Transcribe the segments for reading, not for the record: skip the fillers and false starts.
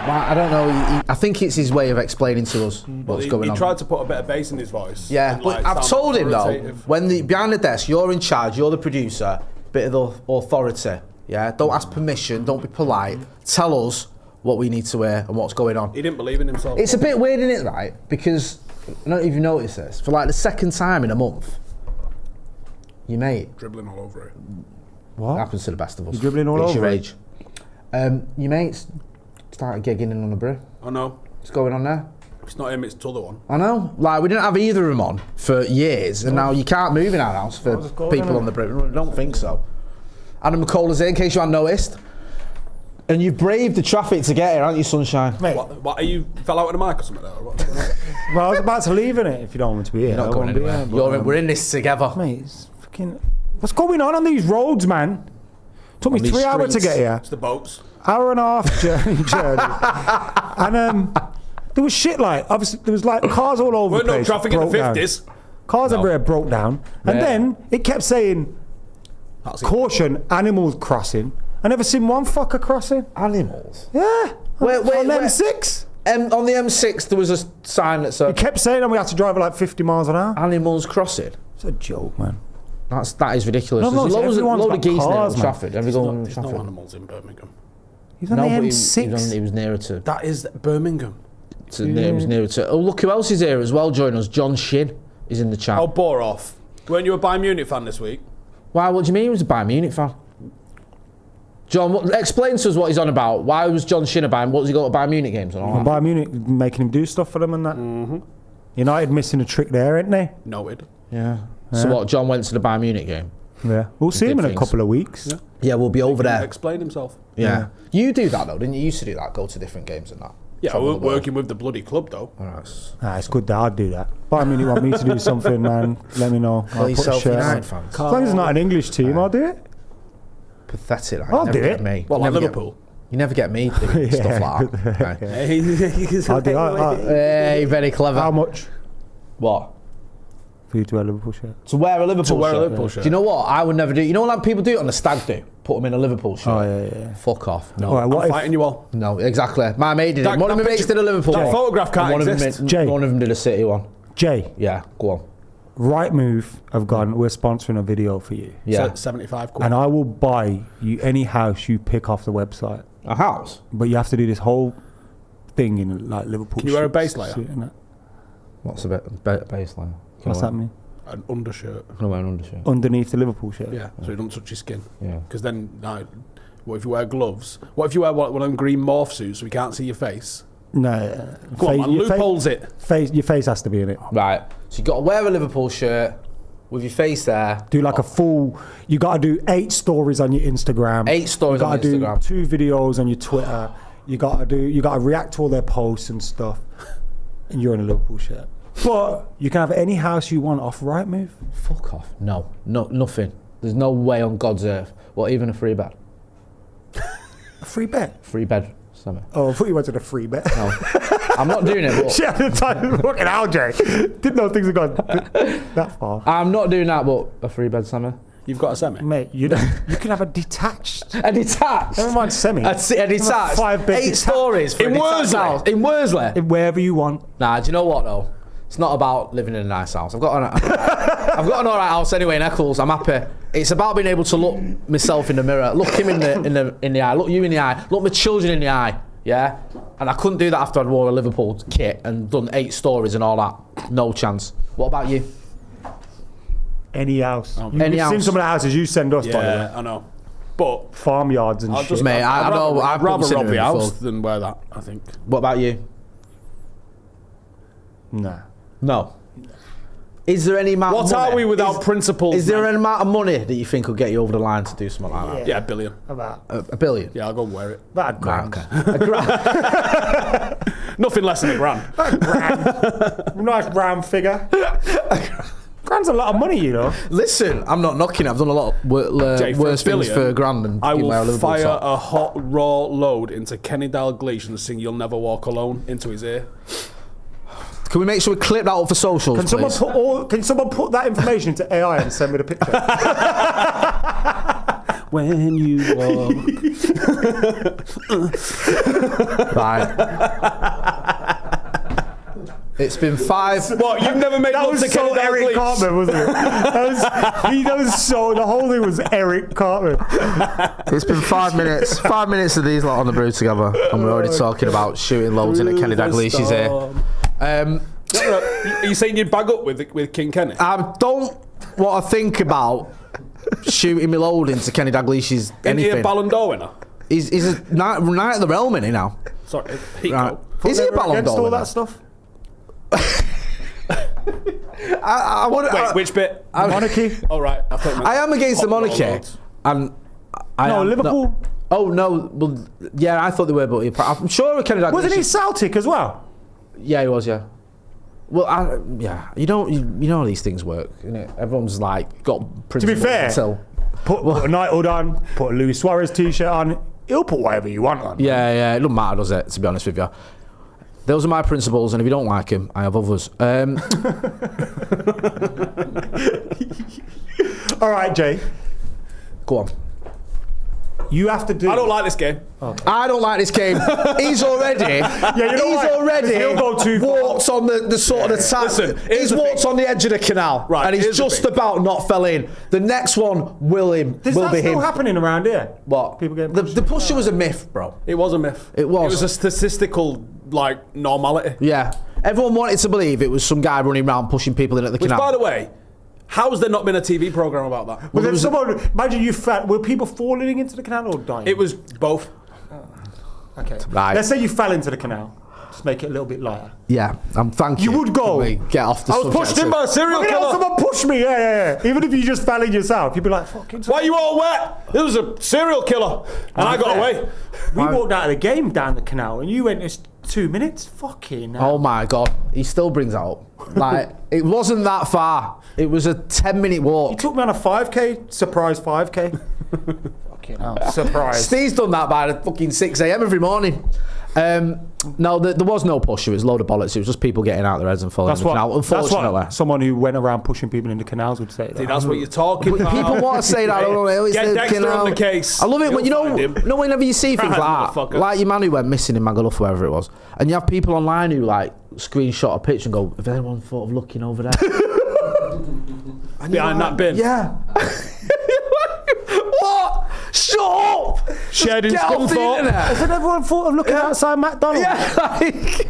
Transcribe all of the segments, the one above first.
I don't know. I think it's his way of explaining to us what's going on. He tried to put a bit of bass in his voice. Yeah, but I've told him though, behind the desk, you're in charge, you're the producer, bit of the authority. Yeah, don't ask permission, don't be polite. Tell us what we need to hear and what's going on. He didn't believe in himself. It's a bit weird, isn't it, right? Because I don't know if you noticed this. For like the second time in a month, your mate dribbling all over it. What happens to the best of us? You're dribbling all over your it. age. Your mate's started gigging in on the Brew. I know. What's going on there? It's not him, it's the other one. I know. Like, we didn't have either of them on for years, and now you can't move in our house for people on the Brew. I don't think so. And McKola's here, in case you hadn't noticed. And you've braved the traffic to get here, haven't you, Sunshine? Mate. What are you, fell out of the mic or something there? Or what? Well, I was about to leave in it if you don't want me to be here. You're not going anywhere. We're in this together. Mate, it's fucking... What's going on these roads, man? Took me 3 hours to get here. It's the boats. Hour and a half journey. And there was shit like, obviously, there was like cars all over the place. No traffic in the 50s. Cars everywhere broke down. And then it kept saying, caution, animals crossing. I never seen one fucker crossing. Animals? Yeah. On the M6. On the M6, there was a sign that said... It kept saying that we had to drive at like 50 miles an hour. Animals crossing? It's a joke, man. That is ridiculous. There's loads of geese near Stretford. There's no animals in Birmingham. He's on the M6. He was nearer to... That is Birmingham. He was nearer to... Oh, look who else is here as well joining us. John Shin is in the chat. Oh, bore off. Weren't you a Bayern Munich fan this week? Why? What do you mean he was a Bayern Munich fan? John, explain to us what he's on about. Why was John Shin a Bayern? What does he go to Bayern Munich games and all that? Bayern Munich making him do stuff for them and that. Mm-hmm. United missing a trick there, ain't they? Noted. Yeah. So what? John went to the Bayern Munich game. Yeah. We'll see him in a couple of weeks. Yeah, we'll be over there. Explain himself. Yeah. You do that though, didn't you? You used to do that. Go to different games and that. Yeah, we're working with the bloody club though. All right. It's good that I'd do that. Bayern Munich want me to do something, man. Let me know. Call yourself United fans. As long as it's not an English team, I'll do it. Pathetic. I'll do it. Me. What, like Liverpool? You never get me doing stuff like that. I'll do it. Hey, very clever. How much? What? For you to wear a Liverpool shirt? To wear a Liverpool shirt? Do you know what? I would never do. You know what like people do it on the stag do? Put them in a Liverpool shirt. Oh, yeah. Fuck off. No, I'm fighting you all. No, exactly. My mate did it. One of my mates did a Liverpool one. That photograph can't exist. One of them did a City one. Jay. Yeah, go on. Right Move have gone, we're sponsoring a video for you. Yeah. 75 quid. And I will buy you any house you pick off the website. A house? But you have to do this whole thing in like Liverpool. Can you wear a base layer? What's a base layer? What's that mean? An undershirt. Can I wear an undershirt? Underneath the Liverpool shirt? Yeah, so it doesn't touch your skin. Yeah. Because then, what if you wear gloves? What if you wear one of them green morph suits so we can't see your face? No. Go on, man, loopholes it. Your face has to be in it. Right. So you got to wear a Liverpool shirt with your face there. Do like a full. You got to do 8 stories on your Instagram. 8 stories on Instagram. You got to do 2 videos on your Twitter. You got to react to all their posts and stuff. And you're in a Liverpool shirt. But you can have any house you want off Rightmove. Fuck off. No, nothing. There's no way on God's earth. What, even a free bed? A free bed? Free bed. Summer. Oh, I thought you wanted a free bet. No, I'm not doing it. But Shit, at the time, fucking LJ. Didn't know things had gone that far. I'm not doing that, but a free bed, summer. You've got a semi? Mate, you can have a detached. A detached? Never mind semi. A detached. 5 bed 8 stories for in Worsley. In Worsley? Wherever you want. Nah, do you know what though? It's not about living in a nice house. I've got an alright house anyway in Eccles. I'm happy. It's about being able to look myself in the mirror, look him in the eye, look you in the eye, look my children in the eye. Yeah, and I couldn't do that after I'd wore a Liverpool kit and done 8 stories and all that. No chance. What about you? Any house. Any house. You've seen some of the houses you send us, by the way. Yeah, I know. But farmyards and shit. Mate, I know. I'd rather rob the house than wear that, I think. What about you? Nah. No. Is there any amount of money? What are we without principles? Is there an amount of money that you think will get you over the line to do something like that? Yeah, $1 billion. About $1 billion? Yeah, I'll go and wear it. About £1,000. Okay. $1,000. Nothing less than £1,000. Nice round figure. £1,000's a lot of money, you know. Listen, I'm not knocking it. I've done a lot of worse things for $1,000 and I will fire top. a hot raw load into Kenny Dalglish and sing "You'll Never Walk Alone" into his ear. Can we make sure we clip that up for socials, Can someone put that information into AI and send me the picture? when you walk. Right. It's been 5. What, you've never made That love was to so Kenny Eric Dalglish? Cartman, wasn't it? That was so. The whole thing was Eric Cartman. It's been 5 minutes. 5 minutes of these lot on the brew together, and we're already talking about shooting loads into Kenny Dalglish's ear. Are you saying you'd bag up with King Kenny? I don't want to think about shooting me load into Kenny Dalglish's Isn't he a anything. Ballon d'Or winner? He's a night of the realm, isn't he now? Sorry, Right. Is he a Ballon Against d'Or all winner? that stuff? I would. Wait, which bit? Monarchy? All right. I am against the monarchy, and Liverpool. Oh no! Well, yeah, I thought they were, but I'm sure Kenny Dalglish. Wasn't he Celtic as well? Yeah, he was. Yeah. Well, yeah, you know how these things work. Innit? Everyone's like got To be principles fair, until- put a Knighthood on, put a Luis Suarez t-shirt on. He'll put whatever you want on. Yeah, it doesn't matter, does it? To be honest with you, those are my principles, and if you don't like them, I have others. All right, Jay. Go on. You have to do. I don't like this game. I don't like this game. He's already. He'll go too far. walked on the sort of the tap. Listen, here's He's the walked thing. on the edge of the canal, Right, and he's here's the just thing. about not fell in. The next one will Is be that still him. happening around here? What? People getting the pushed? pusher was a myth, bro. It was a myth. It was. It was a statistical normality. Yeah, everyone wanted to believe it was some guy running around pushing people in at the Which, canal. by the way, how's there not been a TV program about that? But if someone, imagine you fell. Were people falling into the canal or dying? It was both. Okay. Right. Let's say you fell into the canal. Just make it a little bit lighter. Yeah, I'm thanking You would go. Can we get off the I was subject pushed in by a serial Look at how killer. someone pushed me. Yeah. Even if you just fell in yourself, you'd be like, fucking. Why are you all wet? There was a serial killer, and I got away. We walked out of the game down the canal, and you went, it's 2 minutes? Fucking hell. Oh my god, he still brings that up. Like, it wasn't that far. It was a 10-minute He walk. took me on a 5k, surprise 5k. Fucking hell. Surprise. Steve's done that by the fucking 6 a.m. every morning. No, there was no push. It was a load of bollocks. It was just people getting out their heads and falling That's in the canal. what Unfortunately. someone who went around pushing people into canals would say. See, that's what you're talking about. People want to say that. Oh, it's Get the Dexter canal. on the case. I love it when You'll find him. whenever you see things like that, Motherfucker. like your man who went missing in Magaluf, wherever it was, and you have people online who like screenshot a picture and go, "Have anyone thought of looking over there?" Behind that bin. Yeah. What? Shut up! Shared in Get off the Scunthorpe. internet. Hasn't everyone thought of looking outside McDonald's? Yeah, like,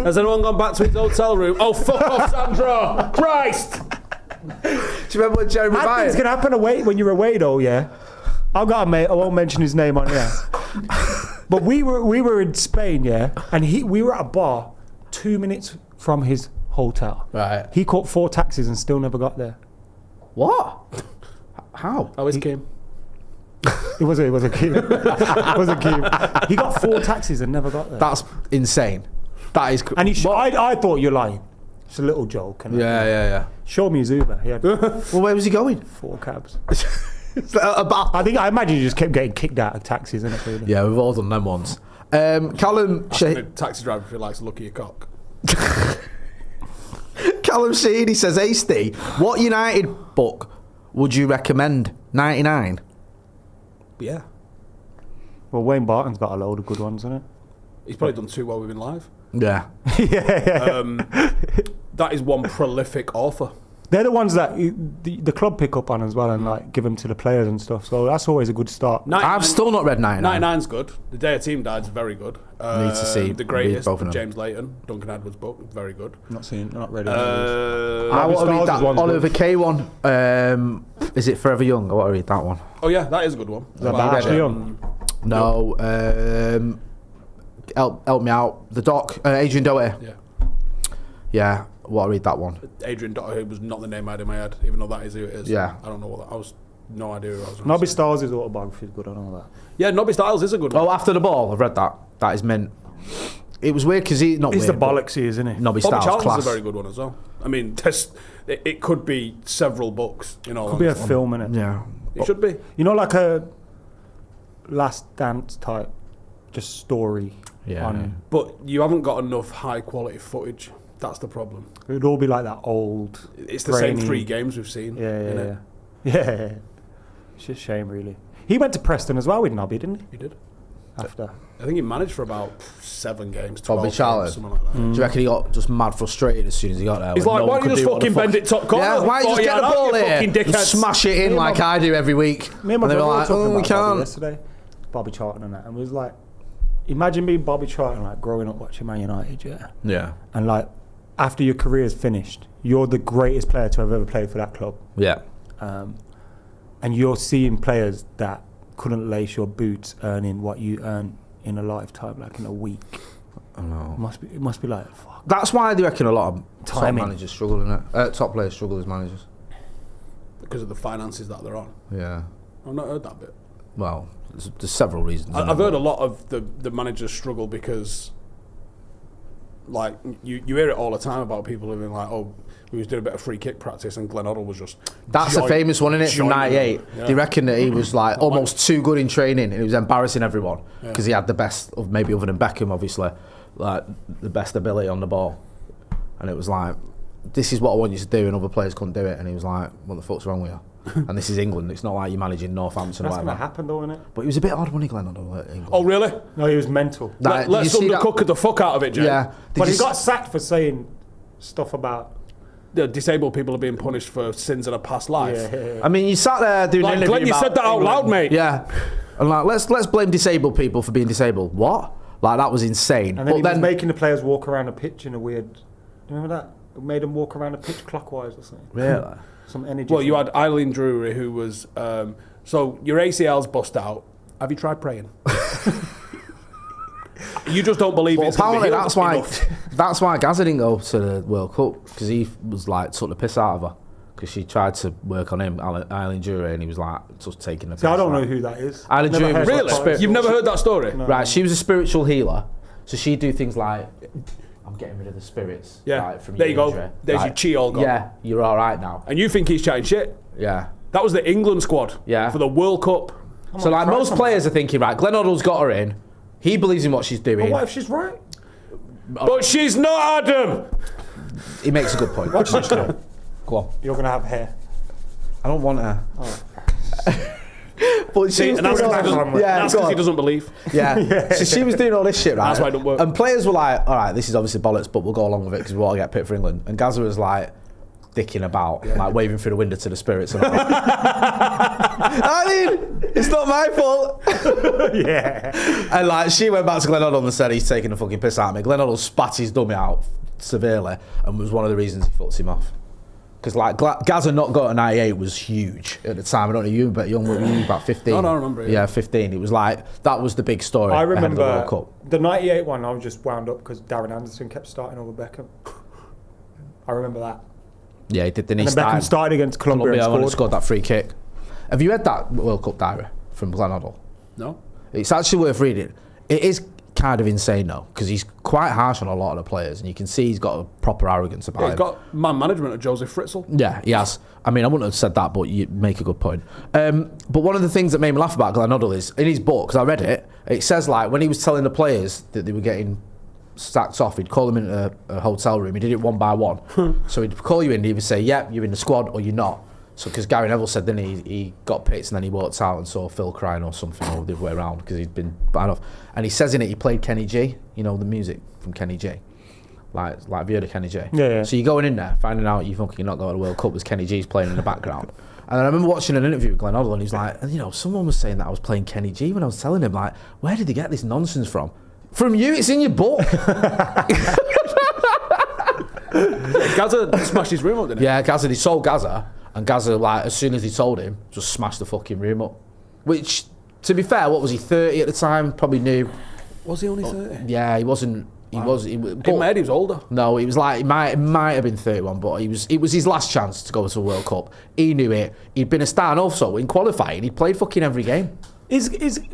Has anyone gone back to his hotel room? Oh, fuck off, Sandro! Christ! do you remember when Jeremy Bad things Ryan? can happen away when you're away, though. Yeah, I've got a mate. I won't mention his name on here. But we were in Spain, yeah, and we were at a bar 2 minutes from his hotel. Right. He caught 4 taxis and still never got there. What? How? How is Kim? It was a key. It was a key. He got 4 taxis and never got there. That's insane. That is. And I thought you're lying. It's a little joke. Yeah. Show me his Uber. He had Well, where was he going? 4 cabs. About. I imagine you just kept getting kicked out of taxis, innit? Really? Yeah, we've all done them once. Callum A taxi driver if he likes to look at your cock. Callum Sheedy says, "Hey Steve, what United book would you recommend? 99." Yeah. Well, Wayne Barton's got a load of good ones, isn't it? He's probably done too well with him live. Yeah. That is one prolific author. They're the ones that the club pick up on as well and like give them to the players and stuff. So that's always a good start. I've still not read 99. 99's good. The Day a Team Died is very good. Need to see- The read Greatest, both of them. James Layton, Duncan Edwards' book, very good. Not ready. I want to read that one's Oliver Kay one. Is it Forever Young? I want to read that one. Oh yeah, that is a good one. that about Ashley Young? No. Help me out. The doc, Adrian Doherty. Yeah. Yeah, I want to read that one. Adrian Doherty was not the name I had in my head, even though that is who it is. Yeah. I don't know what that. I was no idea who I was. gonna Nobby say. Styles' autobiography is good. I know that. Yeah, Nobby Styles is a good one. Oh, After the Ball. I've read that. That is mint. It was weird because He's the weird, but bollocks, he is, isn't he? Nobby Bobby Styles Charlton's class. a very good one as well. I mean, it could be several books. You know, Could be a film in it. Yeah. It should be. You know, like a Last Dance type, just story. Yeah. On, But you haven't got enough high quality footage. That's the problem. it would all be like that old. It's the same grainy- 3 games we've seen. Yeah. innit? Yeah. It's just a shame, really. He went to Preston as well with Nobby, didn't he? He did. After. I think he managed for about 7 games, 12 Bobby games, Charlton. something like that. Do you reckon he got just mad frustrated as soon as he got there? He's when like, no why one don't you could just do what the fucking bend it top corner? Yeah, why don't you just get the ball here and dickheads. smash it in like I do every week? Me and my And they brother were were like, talking oh, we about Bobby can't. yesterday. Bobby Charlton and that. And we was like, imagine being Bobby Charlton, like growing up watching Man United, yeah? Yeah. And like, after your career's finished, you're the greatest player to have ever played for that club. Yeah. And you're seeing players that couldn't lace your boots earning what you earn in a lifetime, like in a week. I know. It must be like, fuck. That's why I reckon a lot of top Timing. managers struggle, innit? Top players struggle as managers. Because of the finances that they're on. Yeah. I've not heard that bit. Well, there's several reasons. I've heard a lot of the managers struggle because, like, you hear it all the time about people who are like, oh, we was doing a bit of free kick practice and Glenn Hoddle was just... That's a famous one, isn't it, from joining 98. them. Yeah. They reckon that he was like almost too good in training and he was embarrassing everyone because he had the best, of maybe other than Beckham, obviously, like the best ability on the ball. And it was like, this is what I want you to do, and other players couldn't do it. And he was like, what the fuck's wrong with you? And this is England. It's not like you're managing Northampton or That's going to whatever. happen though, isn't it? But he was a bit odd, wasn't he, Glenn Hoddle, at England? Oh, really? No, he was mental. Let's did you see that? undercook the fuck out of it, Jay. Yeah. But he you got sacked for saying stuff about... The disabled people are being punished for sins in a past life. Yeah. I mean, you sat there doing an Like, interview Glenn, you about said that out England. loud, mate. Yeah. And like, let's blame disabled people for being disabled. What? Like, that was insane. And then he was making the players walk around the pitch in a weird... Do you remember that? It made them walk around the pitch clockwise or something. Really? Some energy. Well, you had Eileen Drury, who was... so, your ACL's bust out. Have you tried praying? You just don't believe Well, it's gonna be apparently healed that's enough. why that's why Gaza didn't go to the World Cup, because he was like took the piss out of her because she tried to work on him, Eileen Drury, and he was like just taking the piss. See, I don't know like. who that is. Eileen Never Drury heard was that like Really? part. spirit- You've never heard that story? No. Right, she was a spiritual healer, so she'd do things like, I'm getting rid of the spirits. Yeah. Like, from There your you go. injury. There's Like, your chi all gone. Yeah, you're all right now. And you think he's chatting shit? Yeah. That was the England squad Yeah. for the World Cup. So like Christ, most players are thinking, right, Glenn Hoddle's got her in. He believes in what she's doing. But what if she's right? But she's not, Adam! He makes a good point. Watch this, Joe. Go on. You're going to have hair. I don't want her. But See, she was and that's doing because all- he go on. doesn't believe. Yeah. So she was doing all this shit, right? That's why it don't work. And players were like, all right, this is obviously bollocks, but we'll go along with it because we want to get picked for England. And Gaza was like, dicking about, like waving through the window to the spirits. And all that. I mean, it's not my fault. Yeah. And like, she went back to Glenn Hoddle and said he's taking the fucking piss out of me. Glenn Hoddle spat his dummy out severely and was one of the reasons he fucked him off. Because like Gaza not got a 98 was huge at the time. I don't know, you were young, were you about 15? No, I remember it. Yeah, 15. It was like, that was the big story. I ahead of remember the World Cup. the 98 one, I was just wound up because Darren Anderson kept starting over Beckham. I remember that. Yeah, he did. Then he And then Beckham started against Colombia and when he scored. scored that free kick. Have you read that World Cup diary from Glenn Hoddle? No? It's actually worth reading. It is kind of insane though, because he's quite harsh on a lot of the players, and you can see he's got a proper arrogance about Yeah, him. he's got man management of Joseph Fritzl. Yeah, he has. I mean, I wouldn't have said that, but you make a good point. But one of the things that made me laugh about Glenn Hoddle is, in his book, because I read it, it says like, when he was telling the players that they were getting sacked off, he'd call them into a hotel room. He did it one by one. So he'd call you in, he would say, yep, you're in the squad or you're not. So because Gary Neville said then he got picked and then he walked out and saw Phil crying or something, or the other way around, because he'd been banned off. And he says in it he played Kenny G, you know, the music from Kenny G. Like have you heard of Kenny G? Yeah. So you're going in there, finding out you're not going to the World Cup, as Kenny G's playing in the background. And then I remember watching an interview with Glenn Hoddle, and he's like, you know, someone was saying that I was playing Kenny G when I was telling him, like, where did he get this nonsense from? From you, it's in your book. Gaza smashed his room up, didn't he? Yeah, Gaza, he sold Gaza, and Gaza, like, as soon as he told him, just smashed the fucking room up. Which, to be fair, what was he, 30 at the time? Probably knew. Was he only 30? Yeah, he wasn't. He was. In my head, he was older. No, he was like, it might have been 31, but it was his last chance to go to the World Cup. He knew it. He'd been a star, and also in qualifying, he played fucking every game. Is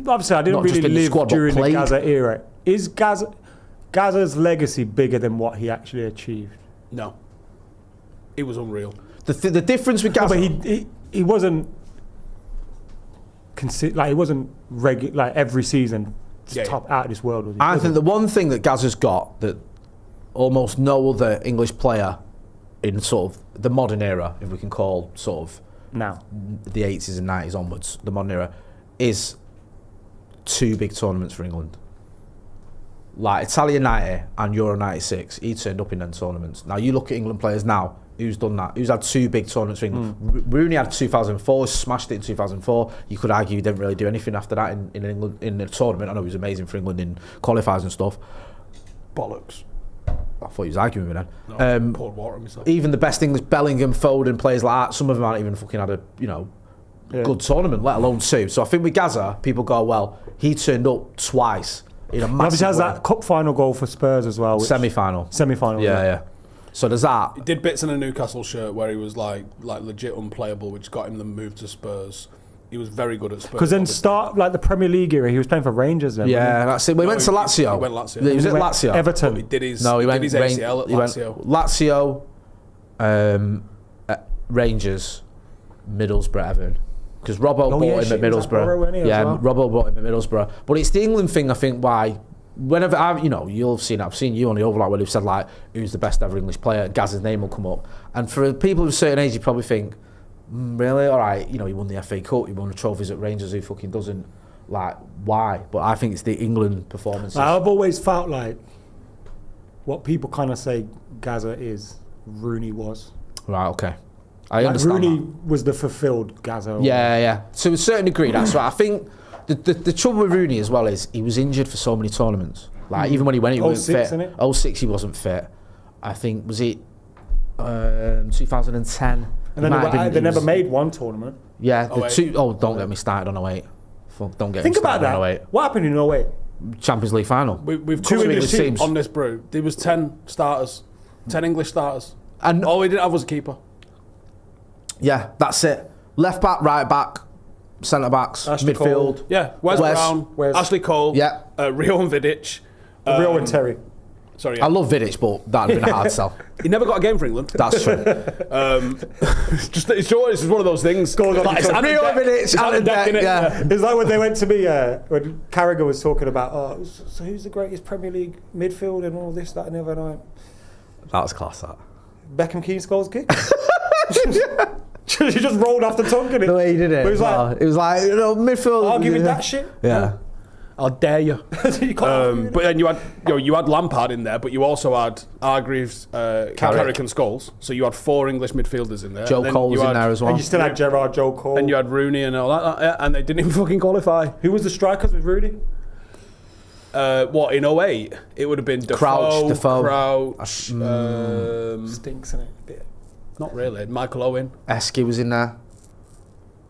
obviously I didn't Not just really in the live squad, but during the played. Gaza era. Is Gaza's legacy bigger than what he actually achieved? No. It was unreal. The difference with No, Gaza. but he wasn't he wasn't like every season top out of this world. Was he? I think the one thing that Gaza's got that almost no other English player in sort of the modern era, if we can call sort of now. the 80s and 90s onwards, the modern era, is 2 big tournaments for England. Like Italia 90 and Euro 96, he turned up in them tournaments. Now you look at England players now, who's done that? Who's had 2 big tournaments for England? Rooney had 2004, smashed it in 2004. You could argue he didn't really do anything after that in England in the tournament. I know he was amazing for England in qualifiers and stuff. Bollocks. I thought he was arguing with me No, then. poured water on myself. Even the best English, Bellingham, Foden, players like that, some of them aren't even fucking had a good tournament, let alone 2. So I think with Gaza, people go, well, he turned up twice in a He massive obviously has way. that cup final goal for Spurs as well. Semi-final. Semi-final. Yeah. So there's that. He did bits in a Newcastle shirt where he was like legit unplayable, which got him the move to Spurs. He was very good at Spurs. Because then the Premier League era, he was playing for Rangers then. Yeah, that's it. We went to Lazio. He went Lazio. He was at He went Lazio. Everton. He did his, No, he went his ACL at he went Lazio. Lazio, Rangers, Middlesbrough, Everton. Because Robbo bought him at he was at Borough, Middlesbrough. wasn't he, as Yeah, well? Robbo bought him at Middlesbrough. But it's the England thing, I think, why. Whenever you've seen it. I've seen you on the overlap where they've said like, who's the best ever English player? Gaz's name will come up. And for people of a certain age, you probably think, really? All right, he won the FA Cup, he won the trophies at Rangers. Who fucking doesn't? Like, why? But I think it's the England performances. I've always felt like what people kind of say Gaza is, Rooney was. Right. Okay. I Like understand. Rooney that. was the fulfilled Gaza. Yeah. To a certain degree, that's right. I think the trouble with Rooney as well is he was injured for so many tournaments. Like even when he went, he wasn't 06, fit. innit? 06, he wasn't fit. I think was it 2010. And then they never made one tournament. Yeah, the 08. two. Oh, don't get me started on 08. Fuck, don't get Think me about started that. on 08. What happened in 08? Champions League final. We've Two covered English this teams. on this brew. There was 10 starters, 10 English starters. And All we didn't have was a keeper. yeah, that's it. Left back, right back, centre backs, Ashley midfield. Cole. Yeah, Wes Brown, Ashley Cole, Yeah. Rio and Vidic. Rio and Terry. Sorry, I love Vidic, but that'd have been a hard sell. he never got a game for England. That's true. It's one of those things. Goals on Like, the it's top. Ant and Rio Dec. Vidic, It's Ant Ant and and Dec, Dec, innit? yeah. It's like when they went to me, when Carragher was talking about, so who's the greatest Premier League midfield and all this, that, and the other night. That was class, that. Beckham Keane scores kick. She just rolled off the tongue, didn't it? The way he did it. But It was like, midfield. arguing that shit. Yeah. I'll dare you. You can't But then you had Lampard in there, but you also had Hargreaves, Carrick and Scholes. So you had 4 English midfielders in there. Joe And then Cole was you in had- there as well. And you still had Gerrard, Joe Cole. And you had Rooney and all that, yeah, and they didn't even fucking qualify. Who was the strikers with Rudy? What, in 08? It would have been Defoe, Crouch. Stinks, innit? not really, Michael Owen. Esky was in there.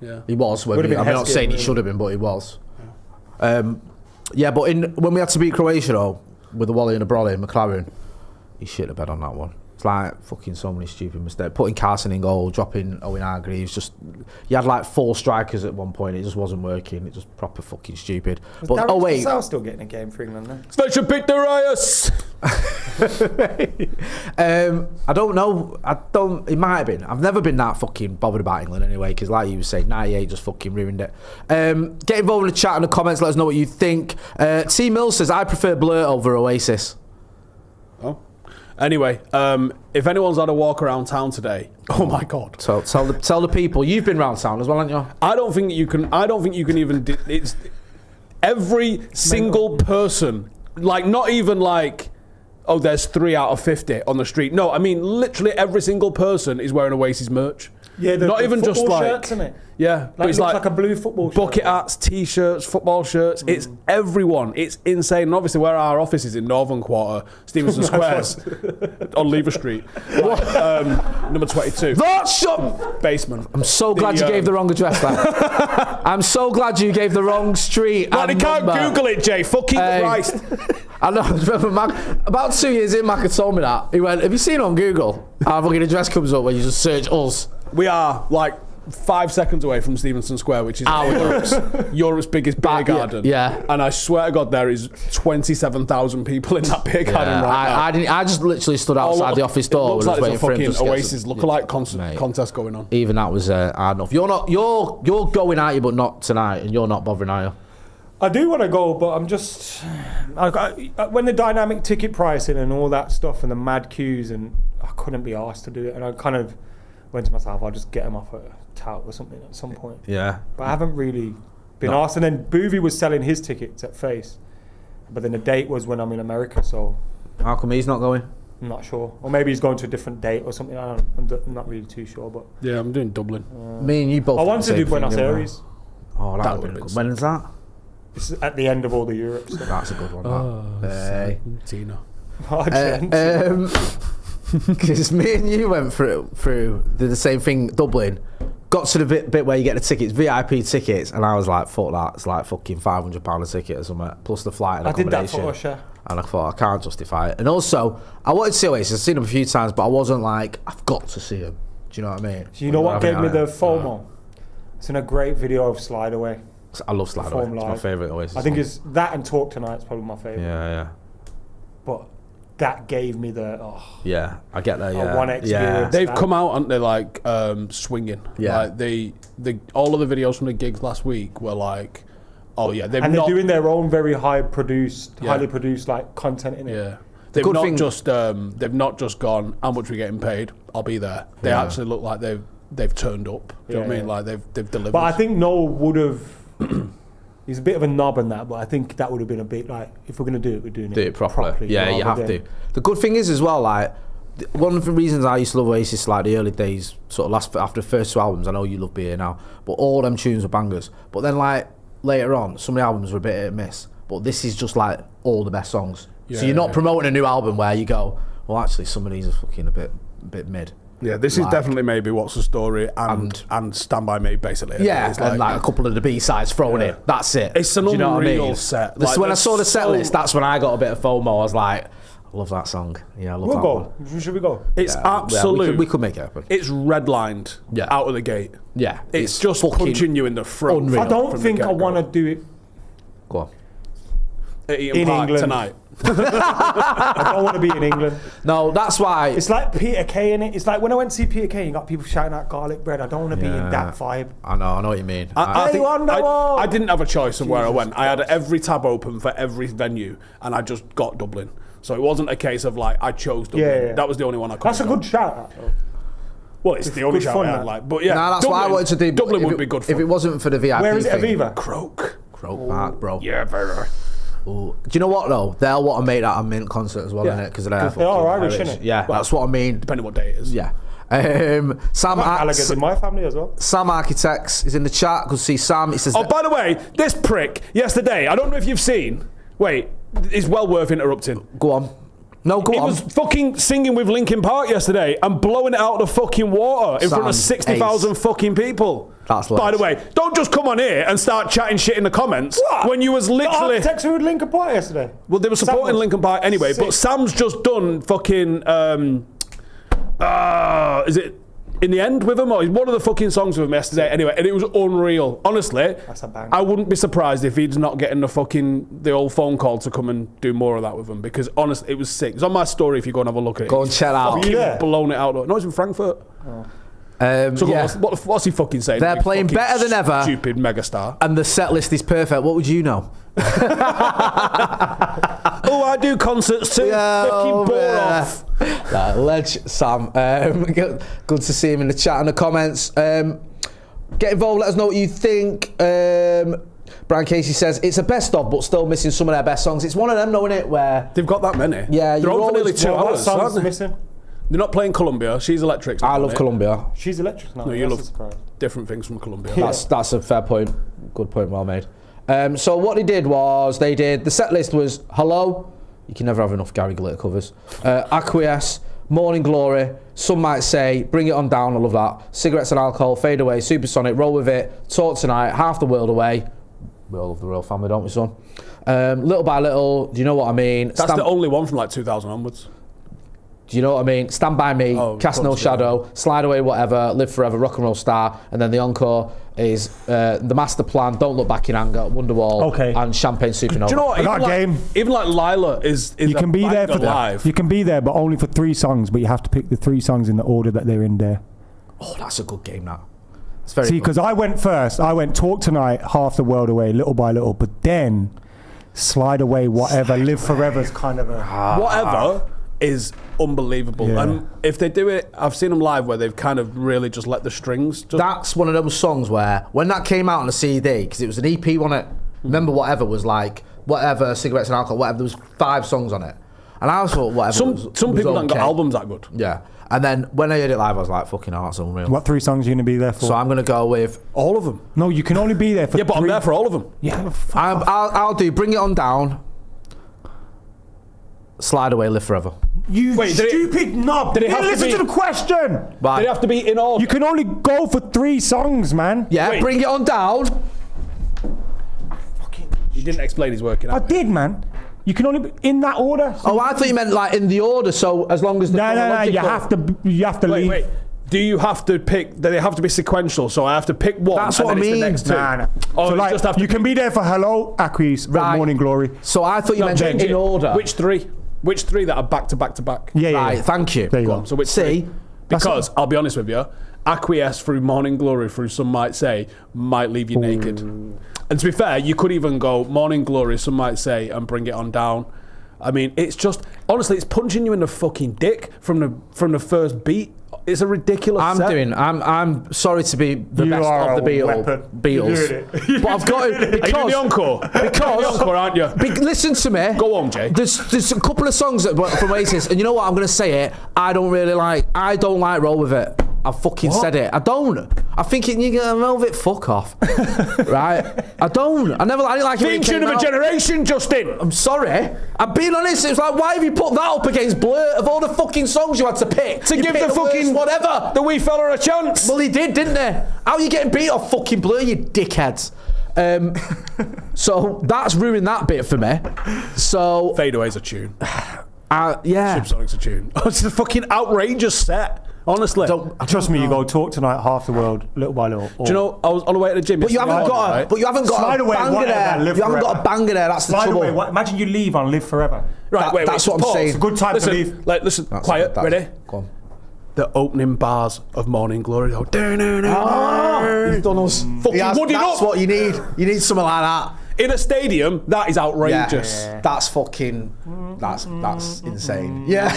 Yeah. He was. Would have been I'm not Heskey, saying he really. should have been, but he was. Yeah, but when we had to beat Croatia, though, with the Wally and the Brolly and McLaren, he shit the bed on that one. It's like fucking so many stupid mistakes. Putting Carson in goal, dropping Owen Hargreaves. Just you had like 4 strikers at one point. It just wasn't working. It was proper fucking stupid. But Darren Vassell still getting a game for England then? Special pick the Rios. I don't know. It might have been. I've never been that fucking bothered about England anyway. Because like you were saying, 98 just fucking ruined it. Get involved in the chat and the comments. Let us know what you think. T Mills says I prefer Blur over Oasis. Oh. Anyway, if anyone's had a walk around town today, oh my god! So tell the people you've been round town as well, haven't you? I don't think you can even. It's every single person. Like not even like, oh, there's 3 out of 50 on the street. No, I mean literally every single person is wearing Oasis merch. Yeah, not even just football like shirts, innit? yeah, but Like, it's it looks like a blue football shirt. bucket hats, t-shirts, football shirts. It's everyone. It's insane. And obviously, where our office is in Northern Quarter, Stevenson Squares, on Lever Street, number 22, That's shut. basement. I'm so glad you gave the wrong address. That. I'm so glad you gave the wrong street. Like, and they can't number. Google it, Jay. Fucking Christ. I know. I remember about 2 years in, Mac had told me that. He went, "Have you seen on Google? Our fucking address comes up where you just search us." We are like 5 seconds away from Stevenson Square, which is Europe's biggest beer garden. yeah. And I swear to God, there is 27,000 people in that beer garden right now. I just literally stood outside the office door. It looks and like was there's a waiting for him fucking to Oasis lookalike contest going on. Even that was hard enough. You're going at you, but not tonight, and you're not bothering, are you? I do want to go, but I'm just when the dynamic ticket pricing and all that stuff and the mad queues, and I couldn't be asked to do it, and went to myself, I'll just get them off a tout or something at some point. Yeah. But I haven't really been asked. And then Boovy was selling his tickets at Face, but then the date was when I'm in America, so How come he's not going? I'm not sure. Or maybe he's going to a different date or something. I'm not really too sure. But Yeah, I'm doing Dublin. Me and you both. I did want the to do same thing, Buenos didn't we? Aires. Oh, that That would would've be been good. When is that? It's at the end of all the Europe stuff. That's a good one. That. Hey. Tina. Because me and you went through did the same thing, Dublin. Got to the bit where you get the tickets, VIP tickets, and I was like, fuck that. It's like fucking £500 a ticket or something, plus the flight and I did that accommodation. for Usher. And I thought, I can't justify it. And also, I wanted to see Oasis. I've seen them a few times, but I wasn't like, I've got to see them. Do you know what I mean? Do you know what gave me the FOMO? FOMO? It's in a great video of Slide Away. I love Slide Away. It's my favourite Oasis I think song. it's that and Talk Tonight's probably my favourite. Yeah. But that gave me the Yeah, I get that, yeah. one experience. They've come out, aren't they, like swinging? Yeah. Like they all of the videos from the gigs last week were like, oh yeah, they've and not, they're doing their own very highly produced like content in it. yeah. They've good not thing- they've not just gone, how much are we getting paid? I'll be there. They Yeah. actually look like they've turned up. Do you know what I mean? Yeah. Like they've delivered. But I think Noah would have. He's a bit of a knob in that, but I think that would have been a bit like, if we're going to do it, we're doing Do it properly. Yeah, you have rather to. The good thing is as well, like, one of the reasons I used to love Oasis, like the early days, sort of after the first two albums, I know you love Be Here Now, but all them tunes were bangers. But then, like, later on, some of the albums were a bit hit and miss. But this is just like all the best songs. Yeah, so you're not yeah. promoting a new album where you go, well, actually, some of these are fucking a bit mid. yeah, this is like- definitely maybe What's the Story and Stand By Me, basically. Yeah, It's and like a couple of the B-sides thrown in. That's it. It's an Do you know what I unreal mean? set. This, Like, when I there's saw the set so- list, that's when I got a bit of FOMO. I was like, I love that song. Yeah, I love We'll that go. one. Should we go? It's Yeah, absolute. we could make it happen. It's redlined Yeah. out of the gate. Yeah, It's just fucking punching you in the throat. unreal. I don't from think the I get-go. want to do it. Go on. At Eaton in Park England. tonight. I don't want to be in England. No, that's why. It's like Peter Kay in it. It's like when I went to see Peter Kay, you got people shouting out garlic bread. I don't want to be in Yeah. that vibe. I know what you mean. I Hey, Wonderwall! I didn't have a choice of where I Jesus went. I had Christ. every tab open for every venue, and I just got Dublin. So it wasn't a case of like I chose Dublin. Yeah. That was the only one I could. That's a good shout out, though. Well, it's the only good shout fun, I had, that. like. But yeah, Nah, that's what I wanted to do. but Dublin if would it- be good fun. if it wasn't for the VIP. Where is it, thing. Aviva? Croak. Croke Park, bro. Yeah, very. Ooh. Do you know what though? They'll want to make that a mint concert as well, Yeah. innit? Because of their They are fucking Irish, heritage. innit? Yeah, that's what I mean. Depending what day it is. Yeah. Sam Gallagher's in my family as well. Sam Architects is in the chat. Good to see Sam. He says, Oh, by the way, this prick yesterday. I don't know if you've seen. Wait, it's well worth interrupting. "Go on." No, go He on. was fucking singing with Linkin Park yesterday and blowing it out of the fucking water in front of Sam, 60,000 ace. fucking people. That's By the ledge. way, don't just come on here and start chatting shit in the comments What? when you was The literally. architects who would Linkin Park yesterday. Well, they were supporting was Linkin Park anyway, but sick. Sam's just done fucking. Is it In the End with him? Or one of the fucking songs with him yesterday anyway, and it was unreal. Honestly, That's a bang. I wouldn't be surprised if he's not getting the old phone call to come and do more of that with him, because honestly, it was sick. It's on my story if you go and have a look at it. Go and check that out. Fucking you there? blown it out. No, it's in Frankfurt. So yeah. what's he fucking saying? They're You playing fucking better than ever. Stupid megastar. And the set list is perfect. What would you know? Oh, I do concerts too. Fucking bore off. Ledge Sam. Good to see him in the chat and the comments. Get involved. Let us know what you think. Brian Casey says it's a best of, but still missing some of their best songs. It's one of them, knowing it, where They've got that many. Yeah, they're you're on for nearly always- 2 What hours. song's Aren't they? missing? They're not playing Columbia. She's Electric. I love Columbia. She's electric now. No, you That's love a surprise. different things from Columbia. That's a fair point. Good point, well made. So what they did was the set list was Hello. You can never have enough Gary Glitter covers. Acquiesce, Morning Glory. Some might say Bring It On Down. I love that. Cigarettes and Alcohol, Fade Away, Supersonic, Roll With It, Talk Tonight, Half the World Away. We all love the Royal Family, don't we, son? Little by Little. Do you know what I mean? That's the only one from like 2000 onwards. Do you know what I mean? Stand By Me, Oh, Cast No of course, yeah. Shadow, Slide Away Whatever, Live Forever, Rock and Roll Star, and then the encore is The Master Plan, Don't Look Back in Anger, Wonderwall, Okay. and Champagne Supernova. Do you know what? I got a game. Even like Lila is You can be there for live. that. You can be there, but only for 3 songs. But you have to pick the 3 songs in the order that they're in there. Oh, that's a good game, that. It's very See, good. because I went first. I went Talk Tonight, Half the World Away, Little by Little. But then Slide Away, Whatever, Live Forever's kind of a... Whatever is unbelievable. Yeah. And if they do it, I've seen them live where they've kind of really just let the strings. That's one of those songs where, when that came out on a CD, because it was an EP on it, remember Whatever was like, Whatever, Cigarettes and Alcohol, whatever, there was 5 songs on it. And I thought Whatever some was people don't got okay. albums that good. Yeah. And then when I heard it live, I was like, fucking hell, that's unreal. What 3 songs are you going to be there for? So I'm going to go with... All of them. No, you can only be there for Yeah, but 3. I'm there for all of them. Yeah, I'll do Bring It On Down, Slide Away, Live Forever. you Wait, stupid knob. did it have to Listen be- to the question. Right. They have to be in order. You can only go for 3 songs, man. Yeah, Wait. Bring It On Down. He didn't explain his working I out. did, man. You can only be in that order. Oh, I thought you meant like in the order, so as long as the No. You have to leave. Wait. Do you have to pick? Do they have to be sequential? So I have to pick one. That's and what then I it's mean. the next 2. Nah. Oh, So you like, just have to you can be there for Hello, Aquis, Right. or Morning Glory. So I thought you meant change in it. order. Which 3? Which 3 that are back to back to back? Yeah. Right, thank you. There you go. So which See? 3? Because I'll be honest with you, Acquiesce through Morning Glory through Some Might Say might leave you naked. And to be fair, you could even go Morning Glory, Some Might Say, and Bring It On Down. I mean, it's just honestly, it's punching you in the fucking dick from the first beat. It's a ridiculous. set. I'm sorry to be the You best are of the a weapon. Beatles. You're doing it. But I've got to Are you doing because the encore? You're doing the encore, aren't you? listen to me. Go on, Jay. There's a couple of songs from Oasis, and you know what? I'm going to say it. I don't like Roll With It. I fucking said it. I don't. I think you're gonna roll with it. Fuck off. Right? I don't. I didn't like it. when Theme it came tune of a out. generation, Justin. I'm sorry. I'm being honest. It's like, why have you put that up against Blur? Of all the fucking songs you had to pick, To you give picked the fucking worst whatever. the wee fella a chance. Well, he did, didn't he? How are you getting beat off fucking Blur, you dickheads? So that's ruined that bit for me. So Fadeaway's a tune. yeah. Subsonic's a tune. Oh, it's a fucking outrageous set. Honestly. Trust me, you go talk tonight, half the world, little by little. Do you know, I was on the way to the gym. But you haven't yesterday, got. right? But you haven't got Slide a away, banger whatever, there. live You haven't got a forever. banger there. That's the Slide trouble. away. Imagine you leave on Live Forever. Right, wait, That's what I'm pause. saying. It's a good time listen, to leave. Listen, quiet, ready? Go on. The opening bars of Morning Glory. Go, He's done us. Fucking wood it That's up. what you need. You need something like that. in a stadium, that is outrageous. Yeah. That's fucking. That's insane. Yeah.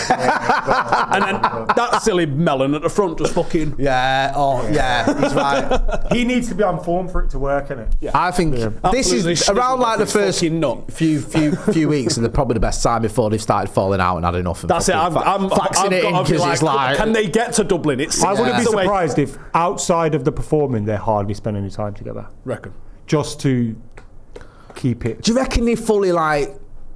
And then that silly melon at the front just fucking. Yeah. Oh, yeah. He's right. He needs to be on form for it to work, innit? Yeah. I think this Absolutely is around like the sniffled first fucking nut. few weeks, and they're probably the best time before they've started falling out and had enough. And That's it. fucking I'm faxing it in got to be because it's like. can they get to Dublin? It's I wouldn't be the way- surprised if outside of the performing, they hardly spend any time together. Reckon. Just to keep it. Do you reckon they fully like?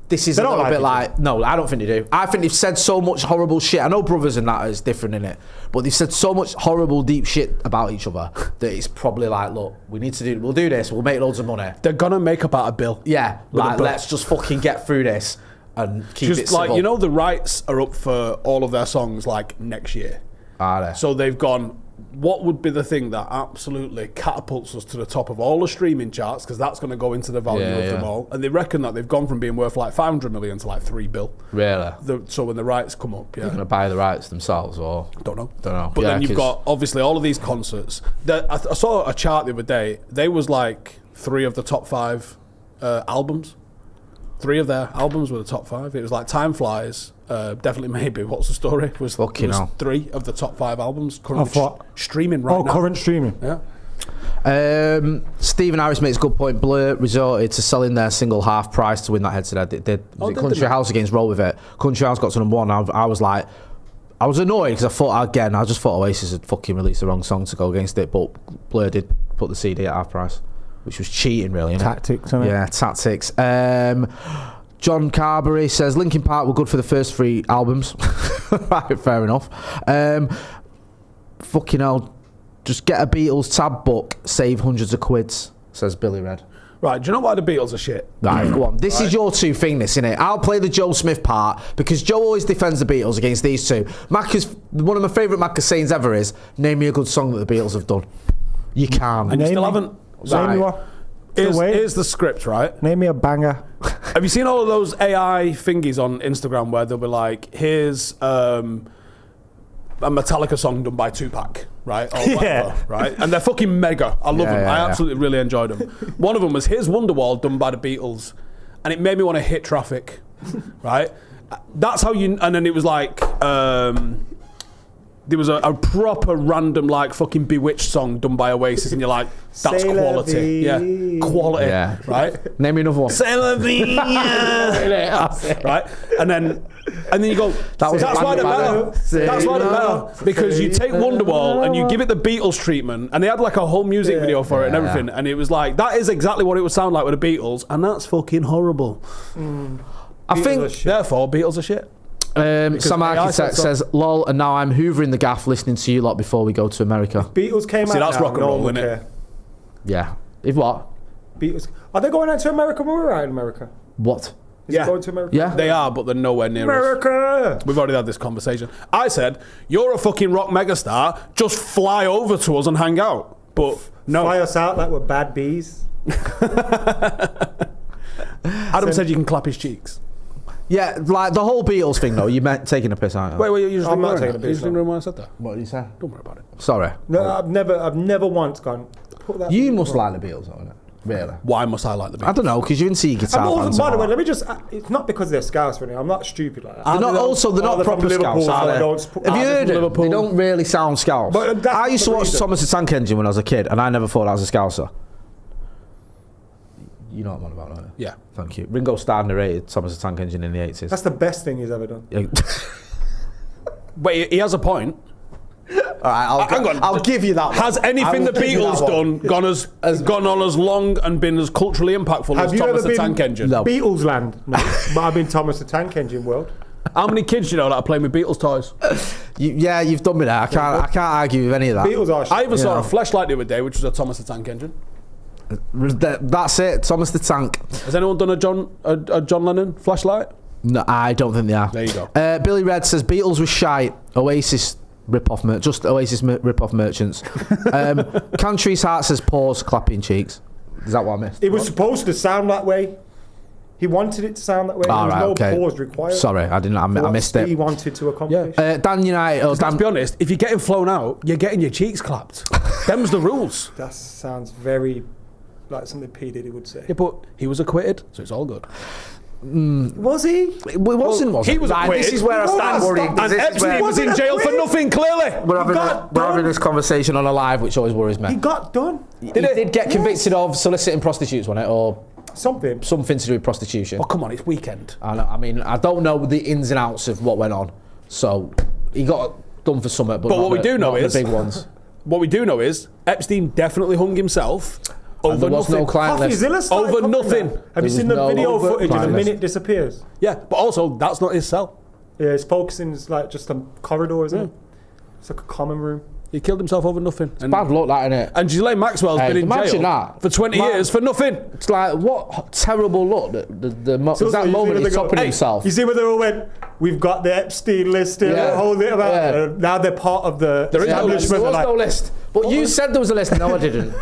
This is They a don't little like bit each like. No, I don't think they do. I think they've said so much horrible shit. I know brothers and that is different in it, but they've said so much horrible, deep shit about each other that it's probably like, look, we'll do this. We'll make loads of money. They're gonna make about a bill. Yeah, With a like bill. let's just fucking get through this and keep it Just civil. like, you know, the rights are up for all of their songs like next year. Are they? So they've gone, what would be the thing that absolutely catapults us to the top of all the streaming charts, because that's going to go into the value of them all. And they reckon that they've gone from being worth like 500 million to like 3 bill. Really? So when the rights come up, yeah. They're gonna buy the rights themselves, or Don't know. Don't But Yeah, then you've 'cause- got obviously all of these concerts. I saw a chart the other day. They was like 3 of the top 5 albums. 3 of their albums were the top 5. It was like Time Flies, Definitely Maybe, What's the Story? Was 3 of the top 5 albums currently Of what? streaming right now. current streaming. Yeah. Stephen Harris makes a good point. Blur resorted to selling their single half price to win that head-to-head. Was it Country they? House against Roll With It? Country House got to number 1. I was like, I was annoyed because I just thought Oasis had fucking released the wrong song to go against it, but Blur did put the CD at half price, which was cheating, really. Innit? Tactics, isn't it? Yeah, tactics. John Carberry says Linkin Park were good for the first 3 albums. Right, fair enough. Fucking hell, just get a Beatles tab book, save hundreds of quids, says Billy Red. Right, do you know why the Beatles are shit? Right, go on. This is your 2 thing, this, innit? I'll play the Joe Smith part because Joe always defends the Beatles against these 2. One of my favourite Macca sayings ever is, name me a good song that the Beatles have done. You can't. And you still me- haven't. Name me one. Still waiting. Here's the script, right? Name me a banger. Have you seen all of those AI thingies on Instagram where they'll be like, here's a Metallica song done by Tupac, right? Or whatever, Yeah. right? And they're fucking mega. I love them. yeah, I yeah. absolutely really enjoyed them. One of them was Here's Wonderwall done by the Beatles, and it made me want to hit traffic, right? That's how you. And then it was like. There was a proper random like fucking Bewitched song done by Oasis, and you're like, that's C'est la quality. vie. Yeah, quality. Yeah. Right. Name me another one. C'est la vie. Right. And then you go. That was that's why they're better. That's why they're better, because you take Wonderwall and you give it the Beatles treatment, and they had like a whole music video for it and everything, and it was like that is exactly what it would sound like with the Beatles, and that's fucking horrible. I think. Therefore, Beatles are shit. Some architect says, lol, and now I'm hoovering the gaff listening to you lot before we go to America. Beatles came out. That's now, rock and roll, isn't it? Yeah. If what? Beatles. Are they going out to America when we're out in America? What? Is it going to America? Yeah. They are, but they're nowhere near us. America! We've already had this conversation. I said, you're a fucking rock megastar, just fly over to us and hang out. But no. Fly us out like we're bad bees. Adam said you can clap his cheeks. Yeah, like the whole Beatles thing, though. You meant taking a piss, aren't you? Wait, you just I'm didn't not know taking a that. You piss, just didn't know why I said that. What did you say? Don't worry about it. Sorry. No, I've never once gone. Put that You must like the Beatles, don't you? Really? Why must I like the Beatles? I don't know, because you didn't see your guitar bands. By the way, and all let me just. It's not because they're Scouse or anything. I'm not stupid like that. that. They're not From proper Liverpool, Scouts, so are I they? don't Have you heard it? Liverpool. They don't really sound Scouts. But that's I used to the watch reason. Thomas the Tank Engine when I was a kid, and I never thought I was a Scouser. You know what I'm on about, don't you? Yeah. Thank you. Ringo Starr narrated Thomas the Tank Engine in the 80s. That's the best thing he's ever done. Yeah. Wait, he has a point. All right, Hang on. I'll give you that one. Has anything I the will give you Beatles that one. done gone on as long and been as culturally impactful Have as you Thomas ever the been Tank Engine? No. Beatles land, no. But I've been Thomas the Tank Engine world. How many kids do you know that are playing with Beatles toys? You've done me there. I can't argue with any of that. Beatles are shit. I even saw Yeah. a flashlight the other day, which was a Thomas the Tank Engine. That's it. Thomas the Tank. Has anyone done a John Lennon flashlight? No, I don't think they are. There you go. Billy Red says Beatles was shite. Oasis rip-off just Oasis rip-off merchants. Country's Heart says pause, clapping cheeks. Is that what I missed? It was supposed to sound that way. He wanted it to sound that way. All There was right, no okay. pause required. Sorry, I didn't. I missed He it. wanted to accomplish. Dan United. Let's be honest, if you're getting flown out, you're getting your cheeks clapped. Them's the rules. That sounds very like something P. Diddy would say. Yeah, but he was acquitted, so it's all good. Was he? It wasn't. He was Right, acquitted. this is where I stand worried. And Epstein was in jail for nothing, clearly. We're having got this conversation on a live, which always worries me. He got done. He did get convicted of soliciting prostitutes, wasn't it, or Something. something to do with prostitution? Oh, come on, it's weekend. I mean, I don't know the ins and outs of what went on, so he got done for something. But what we do know not is- the big ones. What we do know is Epstein definitely hung himself over there was nothing. no client list. Coffeezilla started Over covering nothing. that. Have There you seen was the no video over footage of the client minute list. disappears? Yeah, but also that's not his cell. Yeah, it's focusing. It's like just a corridor, isn't it? It's like a common room. He killed himself over nothing. And, Bad luck, that, innit? and Ghislaine Maxwell's Hey, been in imagine jail that. for 20 years for nothing. It's like, what terrible luck. That So that you see moment where he's they go, topping "Hey," himself. You see where they all went, we've got the Epstein list here, Yeah. hold it about. Yeah. Now they're part of the There is no list. There establishment. was They're no like, list. But you said there was a list. No, I didn't.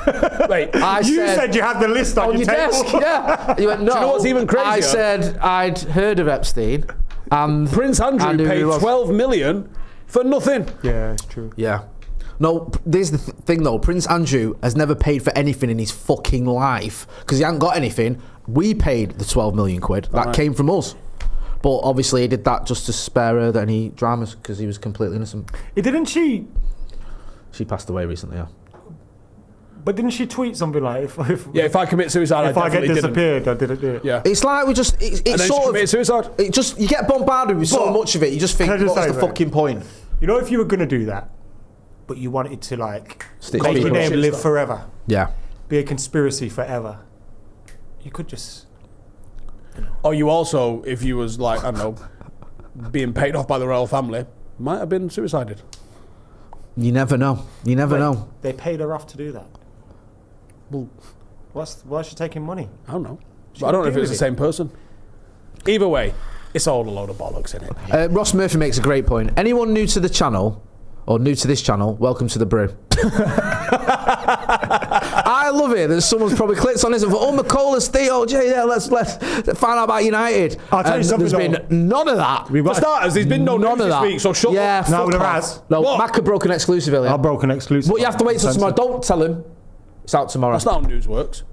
Wait, you said you had the list on, on your table. desk, yeah. You went, no. you know what's even crazier? I said I'd heard of Epstein. And Prince Andrew I knew paid he was. 12 million for nothing. Yeah, it's true. Yeah. No, there's the thing though. Prince Andrew has never paid for anything in his fucking life because he hasn't got anything. We paid the 12 million quid. That came from us. But obviously he did that just to spare her any dramas because he was completely innocent. Didn't she? She passed away recently, yeah. But didn't she tweet something like, Yeah, if I commit suicide, if I I get definitely disappeared, I didn't do it. Yeah. It's like we just, And it's then she sort committed of, suicide. it just, you get bombarded with so But- much of it, you just think, Can I just what's say, the mate? fucking point? You know, if you were going to do that, but you wanted to like Stitch make your people name up. live forever, Yeah. be a conspiracy forever, you could just. Or you also, if you was like, I don't know, being paid off by the royal family, might have been suicided. You never know. You never know. They paid her off to do that. Well, Why is she taking money? I don't know. But I don't know if do it's the with it? same person. Either way, it's all a load of bollocks, isn't it? Ross Murphy makes a great point. Anyone new to the channel, or new to this channel, welcome to the Brew. I love it that someone's probably clicked on this and thought, oh, McKola, Theo, yeah, let's find out about United. I'll tell you And something, there's been none of that. For starters, there's been no None news of this that. week, so shut Yeah, up. No, fuck there off. has. No, What? Mac broke an exclusive earlier. I broke an exclusive. But you have to wait till tomorrow. Don't tell him. It's out tomorrow. That's not how news works.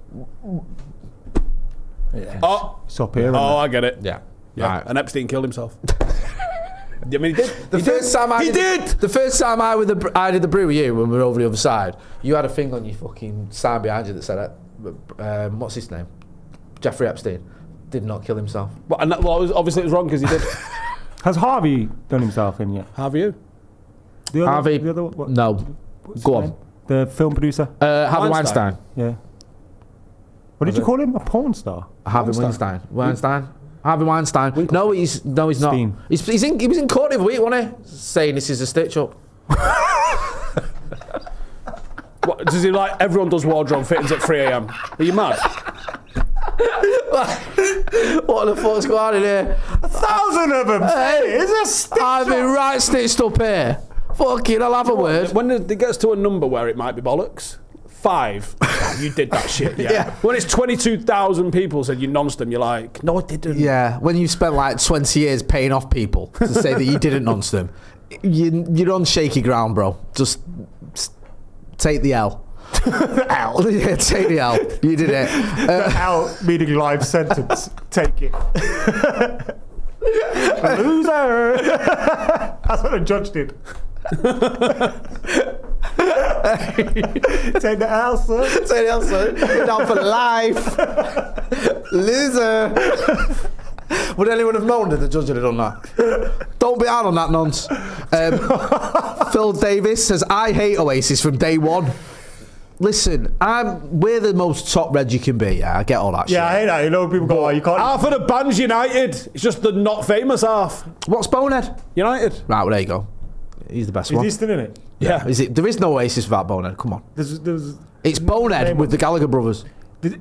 Yeah. Oh, It's up here. oh, I get it. Yeah. Yeah, Right. and Epstein killed himself. I mean, he did. The first time I did. The first time I did the brew with you when we were over the other side, you had a thing on your fucking sign behind you that said, what's his name? Jeffrey Epstein did not kill himself. Well, and obviously it was wrong because he did. Has Harvey done himself in yet? Have you? The other, Harvey? The other, what, No. what's Go his on. name? The film producer? Harvey Weinstein. Yeah. What did you call him? A porn star? Harvey Weinstein. Harvey Weinstein. No, he's not. Stein. He was in court the other week, wasn't he? Saying this is a stitch up. What, does he like everyone does wardrobe fittings at 3 a.m? Are you mad? What the fuck's going on in here? 1,000 of them. Hey, It's a stitch I've been right stitched up here. Fucking, I'll have a word. When it gets to a number where it might be bollocks, 5. You did that shit. Yeah. Yeah. When it's 22,000 people said you nonced them, you're like, no, I didn't. Yeah, when you spent like 20 years paying off people to say that you didn't nonce them, you're on shaky ground, bro. Just take the L. L. Yeah, take the L. You did it. The L meaning live sentence. Take it. Loser. That's what the judge did. Take the L, sir. Take the L, sir. You're down for life. Loser. Would anyone have known that the judge had done that? Don't be hard on that nonce. Phil Davis says, I hate Oasis from day one. Listen, we're the most top red you can be. Yeah, I get all that shit. Yeah, I hate that. You know, people go, oh, you can't. Half of the band's United. It's just the not famous half. What's Bonehead? United. Right, well, there you go. He's the best Is one. he still in it? Yeah. There is no Oasis without Bonehead. Come on. There's It's Bonehead with the Gallagher brothers.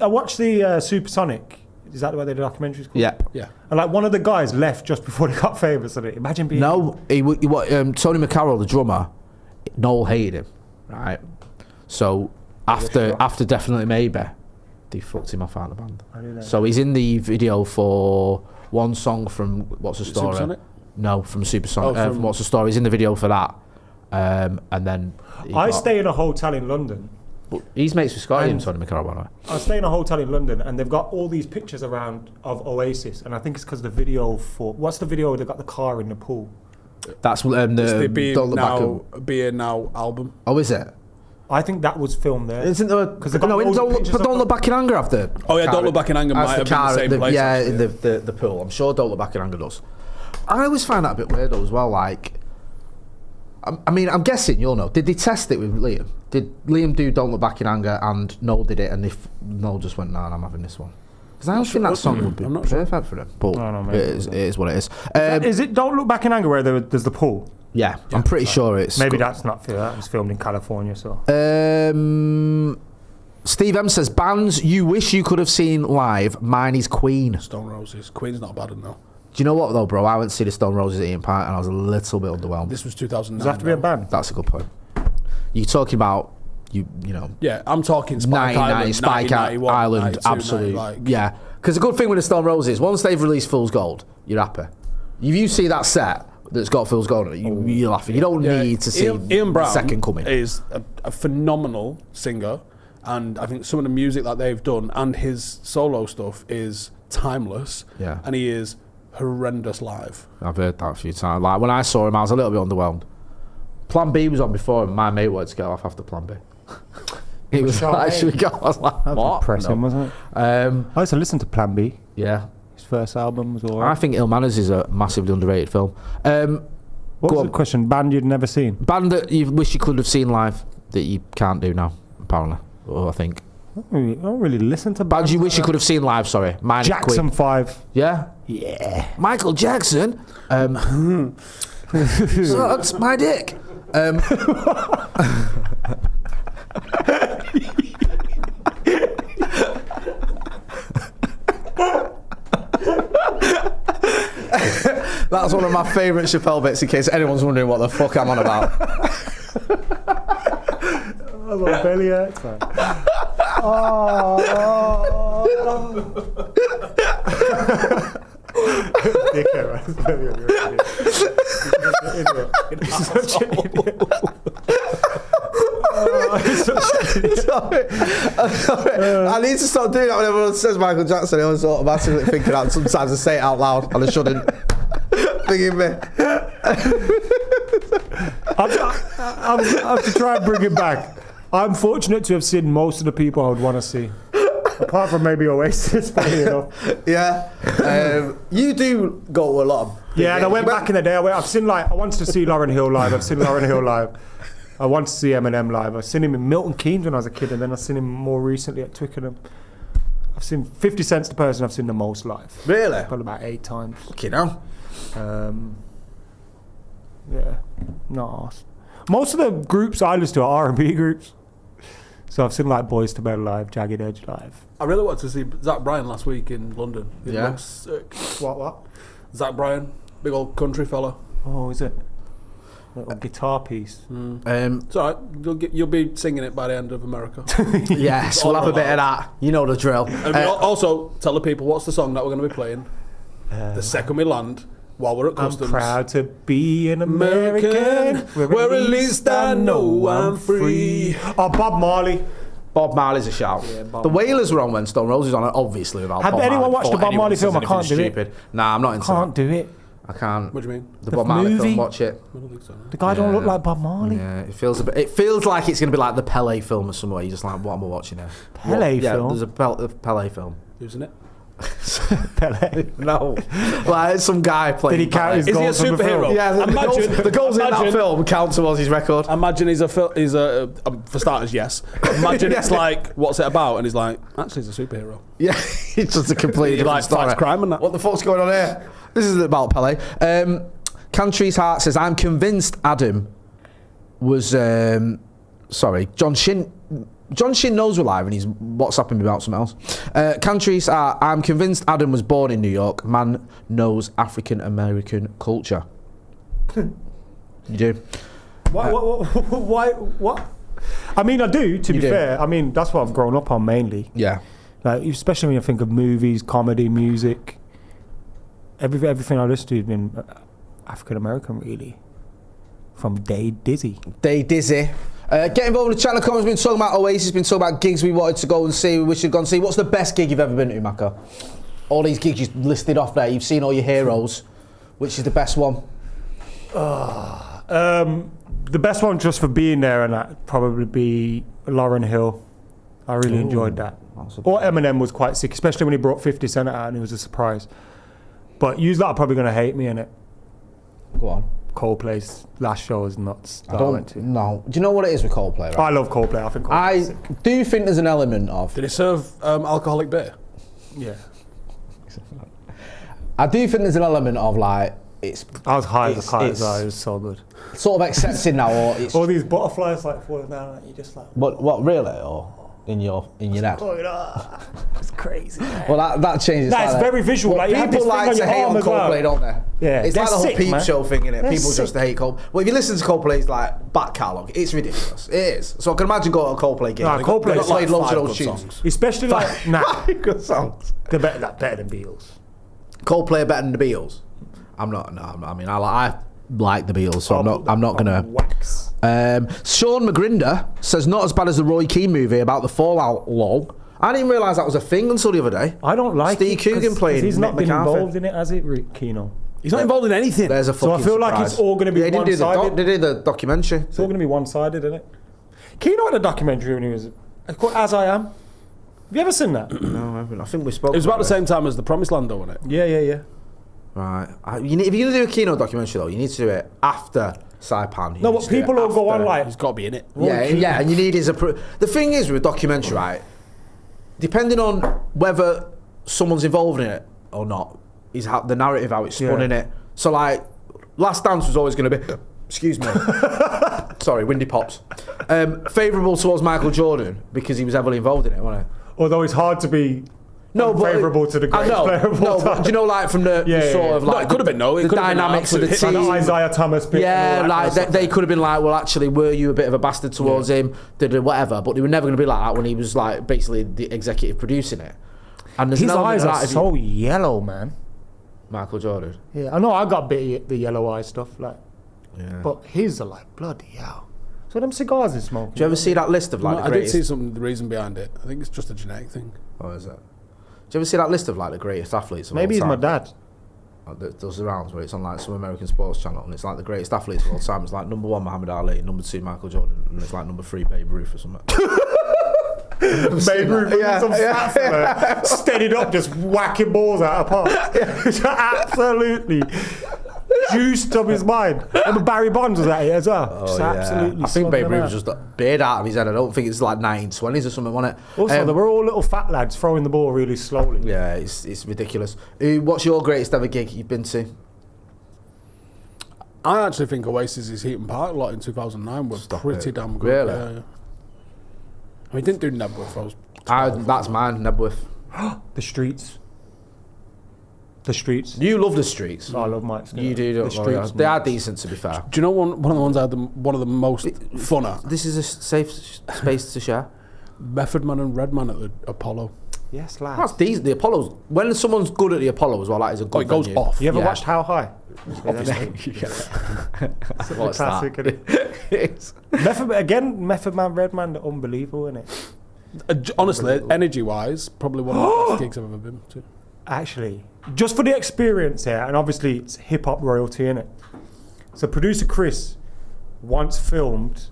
I watched the Supersonic. Is that the way the documentary's called? Yeah. Yeah. And like one of the guys left just before they got famous on it. Imagine being. No, Tony McKola, the drummer, Noel hated him, right? So after Definitely Maybe, they fucked him off out of the band. I knew that. So he's in the video for one song from What's the Story? Supersonic? No, from Supersonic. Oh, from from What's the Story? He's in the video for that. And then I stay in a hotel in London. he's mates with Scotty and Tony McKola, by the way. I stay in a hotel in London, and they've got all these pictures around of Oasis, and I think it's because the video for what's the video? They've got the car in the pool. That's the It's Don't Look Back. the Beer Now album. Oh, is it? I think that was filmed there. Isn't there? Because they've got No, loads of don't pictures look of back in anger after. Oh yeah, Don't Look Back in Anger might have been the same place. Yeah, actually. in the pool. I'm sure Don't Look Back in Anger does. I always find that a bit weird though as well. Like, I mean, I'm guessing you'll know. Did they test it with Liam? Did Liam do Don't Look Back in Anger and Noel did it, and if Noel just went, nah, I'm having this one? Because I don't think that song would be I'm not sure. perfect for them. But No, it maybe is what it is. Is it Don't Look Back in Anger where there's the pool? Yeah, I'm pretty sure it's. Maybe that's not fair. That was filmed in California, so. Steve M says, bands you wish you could have seen live. Mine is Queen. Stone Roses. Queen's not bad enough. Do you know what though, bro? I went to see the Stone Roses at Ian Park and I was a little bit underwhelmed. This was 2009. Does it have to be a band? That's a good point. You're talking about you know. Yeah, I'm talking Spike 1990 Island, Spike 1991, Island, 92, absolutely. like, Yeah, because the good thing with the Stone Roses, once they've released Fool's Gold, you're happy. If you see that set that's got Fool's Gold on it, you're laughing. You don't need to see Ian Brown Second Coming. is a phenomenal singer, and I think some of the music that they've done and his solo stuff is timeless. Yeah. And he is horrendous live. I've heard that a few times. Like when I saw him, I was a little bit underwhelmed. Plan B was on before, and my mate wanted to get off after Plan B. He was like, should we go? I was like, That was what? impressive, No. wasn't it? I used to listen to Plan B. Yeah. His first album was I alright. think Ill Manners is a massively underrated film. What go was on. the question? Band you'd never seen? Band that you wish you could have seen live that you can't do now, apparently. I think. I don't really listen to Bands bands. you wish you could have seen live, sorry. Mine is Jackson Queen. 5. Yeah? Yeah. Michael Jackson? Sucks my dick. That's one of my favourite Chappelle bits in case anyone's wondering what the fuck I'm on about. Oh, my belly hurts, man. Dickhead, man. It's belly hurts. You're an idiot. You're such an idiot. You're such an Sorry. I need to stop doing that when everyone says Michael Jackson. I always automatically thinking out. Sometimes I say it out loud and I shouldn't. Forgive me. I have to try and bring it back. I'm fortunate to have seen most of the people I would want to see. Apart from maybe Oasis, funny enough. Yeah. You do go to a lot of... Yeah, and I went back in the day. I wanted to see Lauryn Hill live. I've seen Lauryn Hill live. I wanted to see Eminem live. I've seen him in Milton Keynes when I was a kid, and then I've seen him more recently at Twickenham. I've seen 50 Cent's the person I've seen the most live. Really? Probably about 8 times. Okay, now. Yeah, not asked. Most of the groups I listen to are R&B groups. So I've seen like Boys to Men live, Jagged Edge live. I really wanted to see Zach Bryan last week in London. It looks sick. What? Zach Bryan, big old country fella. Oh, is it? Little guitar piece. It's alright. You'll be singing it by the end of America. Yes, we'll have a bit of that. You know the drill. And also, tell the people what's the song that we're going to be playing. The second we land, while we're at customs. I'm proud to be an American, where at least I know I'm free. Oh, Bob Marley. Bob Marley's a shout. Yeah, the Wailers were on when Stone Roses on it, obviously. Without Have Bob anyone Marley, watched the before Bob Marley anyone film? says I can't do anything it. stupid. Nah, I'm not into Can't that. do it. I can't. What do you mean? The Bob Marley movie? film, watch it. I don't think so. No. The guy don't look like Bob Marley. Yeah, it feels a bit. It feels like it's going to be like the Pele film or somewhere. You're just like, what am I watching here? Pele Yeah, film? there's a Pele film. Who's in it? Pele. No, like some guy playing. Did he count Pele. his Is he a goals from the film? superhero? Yeah, the goals in that film count towards his record. Imagine he's a for starters, yes. Imagine it's like, what's it about? And he's like, actually, he's a superhero. Yeah, it's just a completely He different like story. fights crime and that. What the fuck's going on here? This is about Pele. Cantry's Heart says, I'm convinced Adam was... John Shin knows we're live and he's WhatsApping me about something else. Cantry's Heart, I'm convinced Adam was born in New York. Man knows African-American culture. You do? What? I mean, I do, to be do? fair. I mean, that's what I've grown up on mainly. Yeah. Like, especially when you think of movies, comedy, music. Everything I listen to has been African American, really. From Day Dizzy. Day Dizzy. Get involved in the channel. Comments been talking about Oasis, been talking about gigs we wanted to go and see, we wish we'd gone and see. What's the best gig you've ever been to, Mako? All these gigs you listed off there, you've seen all your heroes. Which is the best one? The best one just for being there, and that probably be Lauryn Hill. I really enjoyed that. Or Eminem was quite sick, especially when he brought 50 Cent out and it was a surprise. But you lot are probably going to hate me in it. Go on. Coldplay's last show is nuts. I don't know. Do you know what it is with Coldplay? Right? I love Coldplay. I think Coldplay's sick. Do think there's an element of... Did he serve alcoholic beer? Yeah. I do think there's an element of like... I was high as a kite as well. It was so good. Sort of accepting now, or it's... All these butterflies like falling down, and you just like... What really? Or in your head? It's crazy, man. Well, that changes. It's like very visual. Well, like, you have this people thing like on to your hate arm on as well. Coldplay, don't they? Yeah. It's They're like the whole sick, Peep man. Show thing, innit? They're People sick. just hate Coldplay. Well, if you listen to Coldplay's like back catalogue, it's ridiculous. It is. So I can imagine going to a Coldplay gig. Nah, Coldplay They is played like loads of 5 those good tunes. songs. Especially like... Five good songs. They're better than Beatles. Coldplay are better than the Beatles. I'm not. No, I mean, I like the Beatles, so I'm not gonna. Wax. Sean McGrinder says not as bad as the Roy Keane movie about the Fallout. Lol. I didn't realise that was a thing until the other day. I don't like Steve it 'cause Coogan playing he's not Mick been McCarthy. involved in it, has he, Keno? He's not involved in anything. There's a So I fucking feel like surprise. it's all going to be He didn't do the one-sided. they did the documentary. It's all going to be one-sided, isn't it? Keno had a documentary when he was... It's called As I Am. Have you ever seen that? No, I haven't. I think we spoke. It was about the same time as The Promised Land, though, wasn't it? Yeah. Right. If you're going to do a Kino documentary, though, you need to do it after Saipan. You No, need but to do it people all go on after. like... He's got to be in it. Yeah, and you need his approval. The thing is with a documentary, right? Depending on whether someone's involved in it or not, is how the narrative, how it's spun in it. So, like, Last Dance was always going to be... Excuse me. Sorry, windy pops. Favourable towards Michael Jordan because he was heavily involved in it, wasn't he? Although it's hard to be favourable to the greatest player of all time. But do you know, like, from the sort of, like... No, it could have been, no. It the could have been dynamics of the absolute team. Like Isaiah Thomas. Pitt Yeah, and all that like kind of they stuff. could have been like, well, actually, were you a bit of a bastard towards him? Did whatever? But they were never going to be like that when he was like basically the executive producing it. And there's His an element eyes of are that if so yellow, man. Michael Jordan. Yeah, I know I got a bit of the yellow eye stuff, like, Yeah. but his are like bloody hell. So them cigars is smoking. Do you ever see that list of like No, the I did greatest? see the reason behind it. I think it's just a genetic thing. Oh, is it? Do you ever see that list of like the greatest athletes of Maybe all he's time? my dad. Like, does the rounds where it's on like some American sports channel and it's like the greatest athletes of all time. It's like number 1 Muhammad Ali, number 2 Michael Jordan, and it's like number 3 Babe Ruth or something. Babe Ruth, Yeah, some yeah. fat fella, steadied up, just whacking balls out of park. Absolutely juiced up his mind. Remember Barry Bonds was at it as well. Just absolutely. I think Babe slugging Ruth them was out. just a beard out of his head. I don't think it's like 1920s or something, wasn't it? Also, they were all little fat lads throwing the ball really slowly. Yeah, it's ridiculous. What's your greatest ever gig you've been to? I actually think Oasis' Heaton Park lot in 2009 was pretty it. damn good. Really? Yeah. I mean, didn't do Nebworth. I was 12. That's mine, Nebworth. The streets. The streets. You love the streets. I love Mike's. You do, don't The you? streets. They are decent, to be fair. Do you know one of the ones I had one of the most fun at? This is a safe space to share. Method Man and Redman at the Apollo. Yes, lads. That's decent. The Apollos. When someone's good at the Apollo as well, that is a good. Oh, it goes venue. off. You ever Yeah. watched How High? Obviously. What's Classic, that? Method Man, Redman, they're unbelievable, isn't it? Honestly, energy-wise, probably one of the best gigs I've ever been to. Actually, just for the experience here, and obviously it's hip hop royalty, innit? So producer Chris once filmed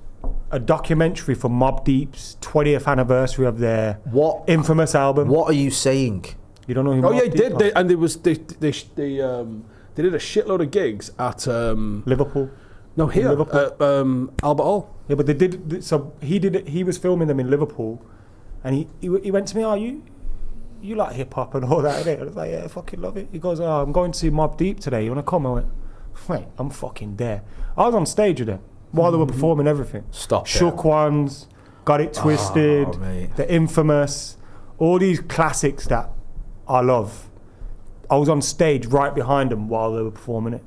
a documentary for Mobb Deep's 20th anniversary of their What? infamous album. What are you saying? You don't know who Oh Mobb yeah, he Deep did. are? They did a shitload of gigs at Liverpool. no here Liverpool? Albert Hall. Yeah, but they did. So he did it. He was filming them in Liverpool, and he went to me. "Oh, you like hip hop and all that, innit?" I was like, "Yeah, I fucking love it." He goes, "Oh, I'm going to see Mobb Deep today. You wanna come?" I went, "Wait, I'm fucking there." I was on stage with them while they were performing everything. Stop it. Shook Ones, Got It Twisted, Oh, mate. The Infamous, all these classics that I love. I was on stage right behind them while they were performing it.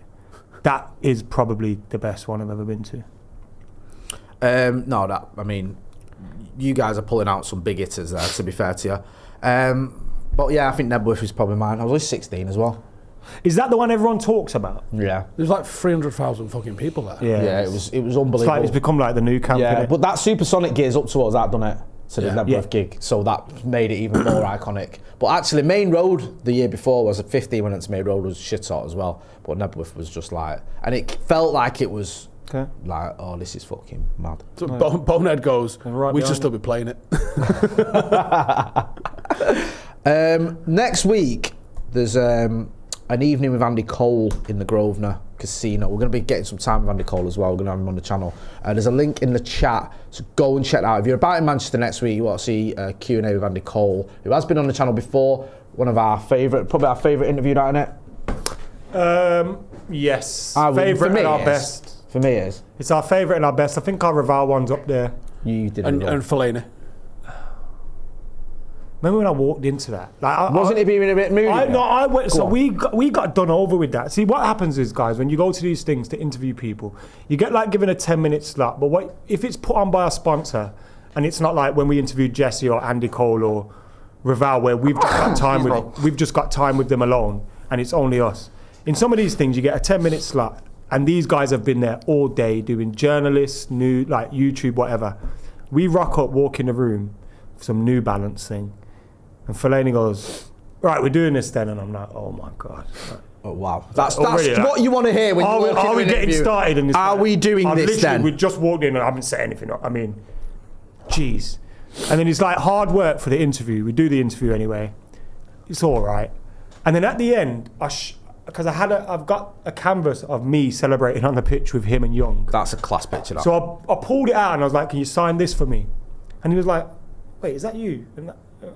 That is probably the best one I've ever been to. I mean, you guys are pulling out some big hitters there, to be fair to you. But yeah, I think Nebworth is probably mine. I was only 16 as well. Is that the one everyone talks about? Yeah. There's like 300,000 fucking people there. Yeah, it was unbelievable. It's like it's become like the new camp. Yeah, innit? but that Supersonic gear's up towards that, done it? To the Yeah. Nebworth Yeah. gig, so that made it even more iconic. But actually, Main Road the year before was at 15 when it's Main Road was shit hot as well. But Nebworth was just like, and it felt like it was Okay. like, oh, this is fucking mad. So Bonehead goes, right we behind should still be playing it. Next week, there's an evening with Andy Cole in the Grosvenor Casino. We're going to be getting some time with Andy Cole as well. We're going to have him on the channel. There's a link in the chat, so go and check that out. If you're about in Manchester next week, you want to see a Q&A with Andy Cole, who has been on the channel before. One of our probably our favourite interview, not it? Yes. For Favourite me and our it is. best. For me, it is. It's our favourite and our best. I think our Raval one's up there. You did and it. and Fellaini. Remember when I walked into that? Like, Wasn't he being a bit moody? I went. So on. we got done over with that. See, what happens is, guys, when you go to these things to interview people, you get like given a 10-minute slot. But what if it's put on by a sponsor, and it's not like when we interviewed Jesse or Andy Cole or Raval, where we've just got time with them alone, and it's only us. In some of these things, you get a 10-minute slot, and these guys have been there all day doing journalists, like YouTube, whatever. We rock up, walk in the room, some New Balance thing. And Fellaini goes, right, we're doing this then. And I'm like, oh my God. Oh, wow. That's Already, what you want to hear when you walk Are we into an getting interview. started? And it's Are like, we doing I've this literally- then? We just walked in and I haven't said anything. I mean, jeez. And then it's like hard work for the interview. We do the interview anyway. It's all right. And then at the end, because I've got a canvas of me celebrating on the pitch with him and Young. That's a class picture. That. So I pulled it out and I was like, can you sign this for me? And he was like, wait, is that you? And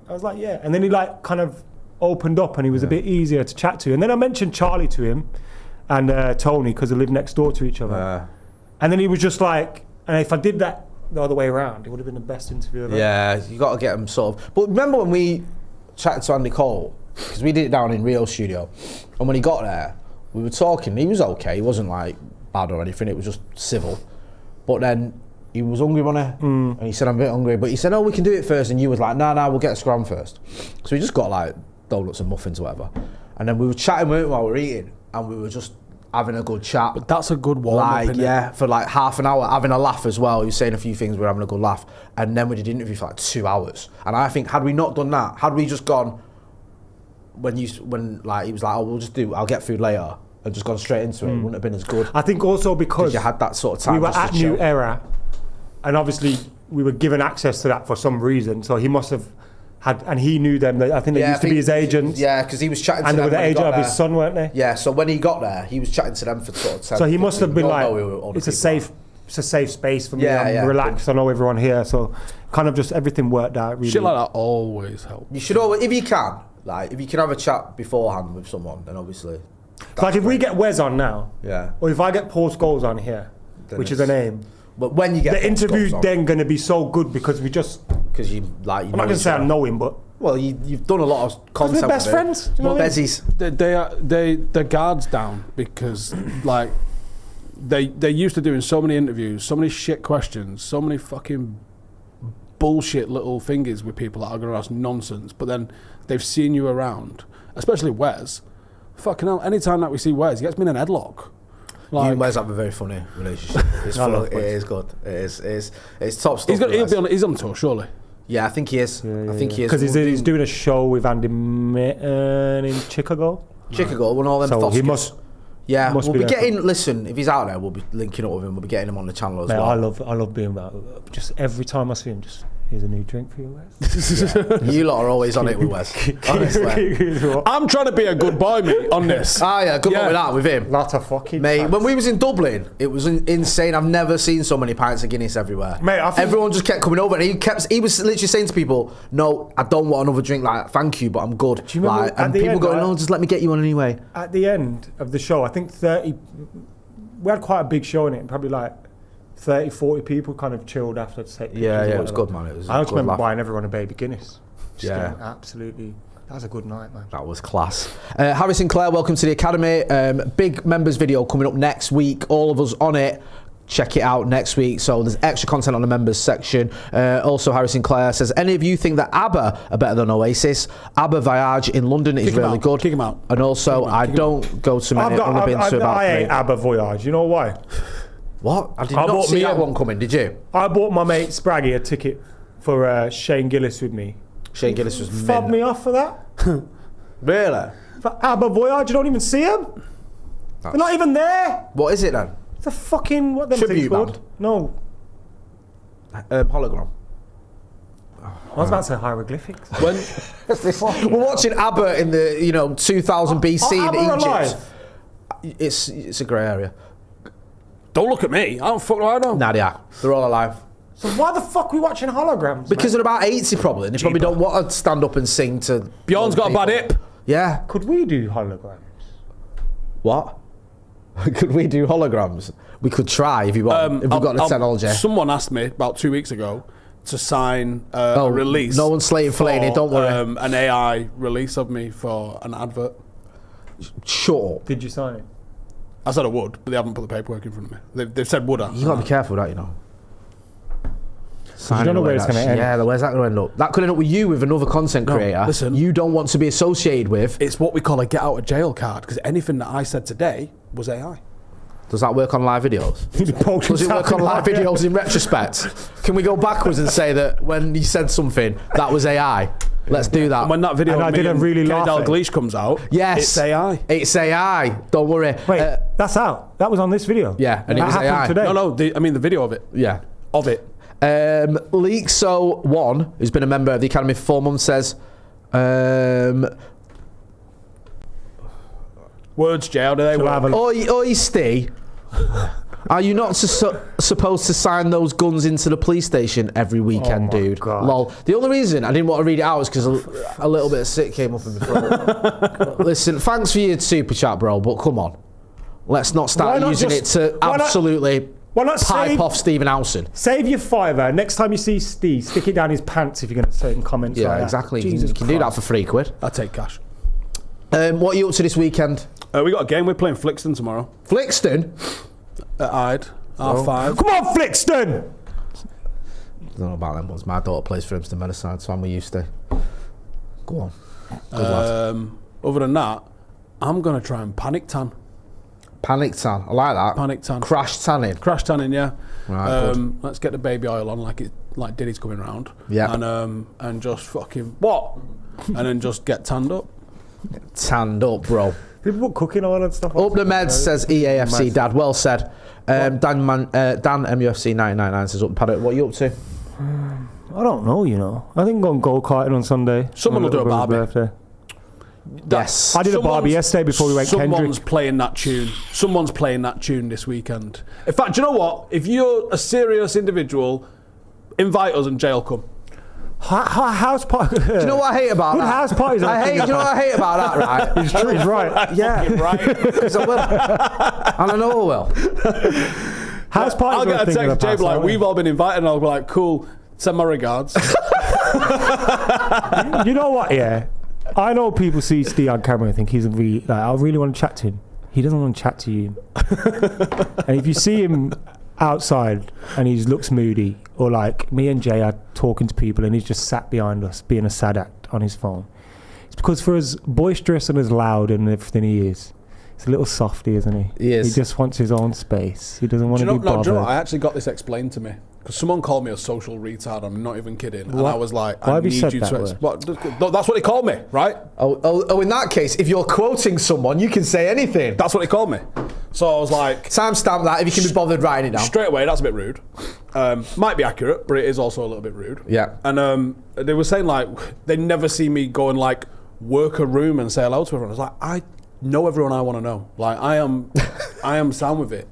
I was like, yeah. And then he like kind of opened up and he was a bit easier to chat to. And then I mentioned Charlie to him and Tony because they live next door to each other. And then he was just like, and if I did that the other way around, it would have been the best interview ever. Yeah, you got to get them sort of. But remember when we chatted to Andy Cole, because we did it down in Rio Studio, and when he got there, we were talking. He was okay. He wasn't like bad or anything. It was just civil. But then he was hungry, wasn't he? And he said, I'm a bit hungry. But he said, oh, we can do it first. And you was like, nah, we'll get a scrum first. So we just got like donuts and muffins or whatever. And then we were chatting with him while we were eating. And we were just having a good chat. But that's a good warm-up, Like, yeah, for like half an hour, having a laugh as well. He was saying a few things, we were having a good laugh. And then we did the interview for like 2 hours. And I think, had we not done that, had we just gone, when like he was like, oh, I'll get food later, and just gone straight into it, it wouldn't have been as good. I think also because you had that sort of time. we were just to at New chill. Era, and obviously we were given access to that for some reason. So he must have had, and he knew them. I think they used to be his agents. Yeah, because he was chatting to And they them were the when he agent got of there. his son, weren't they? Yeah, so when he got there, he was chatting to them for sort of 10. So he must have been 15. like, No, we were older it's a people. safe space for me. Yeah, I'm yeah. relaxed. I know everyone here, so kind of just everything worked out really. Shit like that always helps. You should always, if you can have a chat beforehand with someone, then obviously. Like if we get Wes on now, Yeah. or if I get Paul Scholes on here, Then which is a name, But when you get the interview's then going to be so good because we just. because you like. I'm not going to say I know him, but Well, you've done a lot of content. we're best with him. friends. Do you know Well, what I mean? Bezzies. Their guards down because like they used to doing so many interviews, so many shit questions, so many fucking bullshit little fingers with people that are going to ask nonsense. But then they've seen you around, especially Wes. Fucking hell! Anytime that we see Wes, he gets me in an headlock. You and Wes have a very funny relationship. It's I full, love it Wes. is good. It's top stuff. He's on tour, surely. Yeah, I think he is. I think he is. Because he's doing a show with Andy Mitten in Chicago. Chicago, one all them. So he Foskers. must. Yeah, must we'll be be there. getting. Listen, if he's out there, we'll be linking up with him. We'll be getting him on the channel as Mate, well. I love being that. Just every time I see him, just here's a new drink for you, Wes. You lot are always on it with Wes. Honestly. I'm trying to be a good boy, mate, on this. Yeah, good luck with that with him. Lot of fucking Mate, facts. when we was in Dublin, it was insane. I've never seen so many pints of Guinness everywhere. Mate, I think- everyone just kept coming over, and he was literally saying to people, "No, I don't want another drink. Like, thank you, but I'm good." Do you remember Like, at and the people end, going, right? "No, just let me get you one anyway." At the end of the show, I think 30. We had quite a big show in it, probably like 30, 40 people kind of chilled after to take pictures. Yeah, or it was whatever. good, man. It was. I a just good remember laugh. buying everyone a baby Guinness. Just Yeah. getting absolutely. That was a good night, man. That was class. Harry Sinclair, welcome to the Academy. Big members video coming up next week. All of us on it. Check it out next week. So there's extra content on the members section. Also, Harry Sinclair says, any of you think that ABBA are better than Oasis? ABBA Voyage in London is Kick 'em really out. good. Kick 'em out. And also, I don't go to many. I've only been to about I three. ate ABBA Voyage. You know why? What? I did I not bought see me that a- one coming, did you? I bought my mate Spraggy a ticket for Shane Gillis with me. Shane Gillis was Fobbed me off for that. Really? For ABBA Voyage, you don't even see them. They're not even there. What is it then? It's a fucking what them Tribute things called? band. No, Hologram. I was about to say hieroglyphics. When We're watching ABBA in the 2000 BC Are in ABBA Egypt. alive? It's a grey area. don't look at me. I don't fucking I know. Nah, they are. They're all alive. So why the fuck are we watching holograms? Because man? they're about 80 probably, and they probably don't want to stand up and sing to. Bjorn's got a bad hip. Yeah. Could we do holograms? What? Could we do holograms? We could try if you want. if we've got the technology. Someone asked me about 2 weeks ago to sign a release. no one's slating Fellaini, for, don't worry. An AI release of me for an advert. Shut up. Did you sign it? I said I would, but they haven't put the paperwork in front of me. They've said would I? You got to be careful with that, You don't know where it's going to end. Yeah, where's that going to end up? That could end up with you with another content creator. listen. You don't want to be associated with. It's what we call a get out of jail card, because anything that I said today was AI. Does that work on live videos? Does it work on live videos in retrospect? Can we go backwards and say that when you said something, that was AI? Let's do that. And when that video And of I me didn't and really Kenny laugh at it. Dalglish comes out, Yes. it's AI. It's AI. Don't worry. Wait, that's out. That was on this video. Yeah, and it that was happened AI. today. No, I mean the video of it. Yeah. Of it. Leakso1, who's been a member of the Academy for 4 months, says, Words, Jay, how do they Shall I work? have a look? Oi, Steve, are you not supposed to sign those guns into the police station every weekend, my dude? God. Lol. The only reason I didn't want to read it out is because a little bit of sick came up in my throat. Listen, thanks for your super chat, bro, but come on. Let's not start Why not using just- it to why not- absolutely why not pipe save- off Stephen Howson. Save your $5. Next time you see Steve, stick it down his pants if you're going to say in comments. Yeah, like that. exactly. You Jesus can do that Christ. for £3. I take cash. What are you up to this weekend? We got a game. We're playing Flixton tomorrow Flixton? at Hyde. R5. Come on, Flixton! I don't know about them ones. My daughter plays for Hempstead Meadowside, so I'm used to. Go on. Good lad. Other than that, I'm going to try and panic tan. Panic tan. I like that. Panic tan. Crash tanning. Crash tanning, yeah. Right, Let's get the baby oil on like Diddy's coming round. Yeah. And just fucking what? And then just get tanned up. Tanned up, bro. People put cooking oil and stuff. Up the meds, says EAFC Dad. Well said. Dan MUFC 999 says, up the Paddock. What are you up to? I don't know, you know. I think I'm going go-karting on Sunday. Someone will do a barbie. Birthday. Yes. I did a barbie yesterday before we went Someone's Kendrick. playing that tune. Someone's playing that tune this weekend. In fact, do you know what? If you're a serious individual, invite us and Jay will come. House party. Do you know what I hate about Good that? house parties. Do you know what I hate about that, right? He's true. He's right. Yeah. Right. Because I will. And I know I will. House parties. I'll get a text Jay like, we've all been invited, and I'll be like, cool, send my regards. You know what? Yeah, I know people see Steve on camera and think he's like, I really want to chat to him. He doesn't want to chat to you. And if you see him outside and he looks moody, or like me and Jay are talking to people and he's just sat behind us being a sad act on his phone, it's because for as boisterous and as loud and everything he is, he's a little softy, isn't he? He is. He just wants his own space. He doesn't want to be bothered. Do you know what? I actually got this explained to me. Because someone called me a social retard, I'm not even kidding. And I was like, Why I have you need said you that to... word? No, that's what they called me, right? Oh, in that case, if you're quoting someone, you can say anything. That's what they called me. So I was like... Timestamp that if you can be bothered writing it down. Straight away, that's a bit rude. Might be accurate, but it is also a little bit rude. Yeah. And they were saying, like, they never see me go and, like, work a room and say hello to everyone. I was like, I know everyone I want to know. Like, I am sound with it.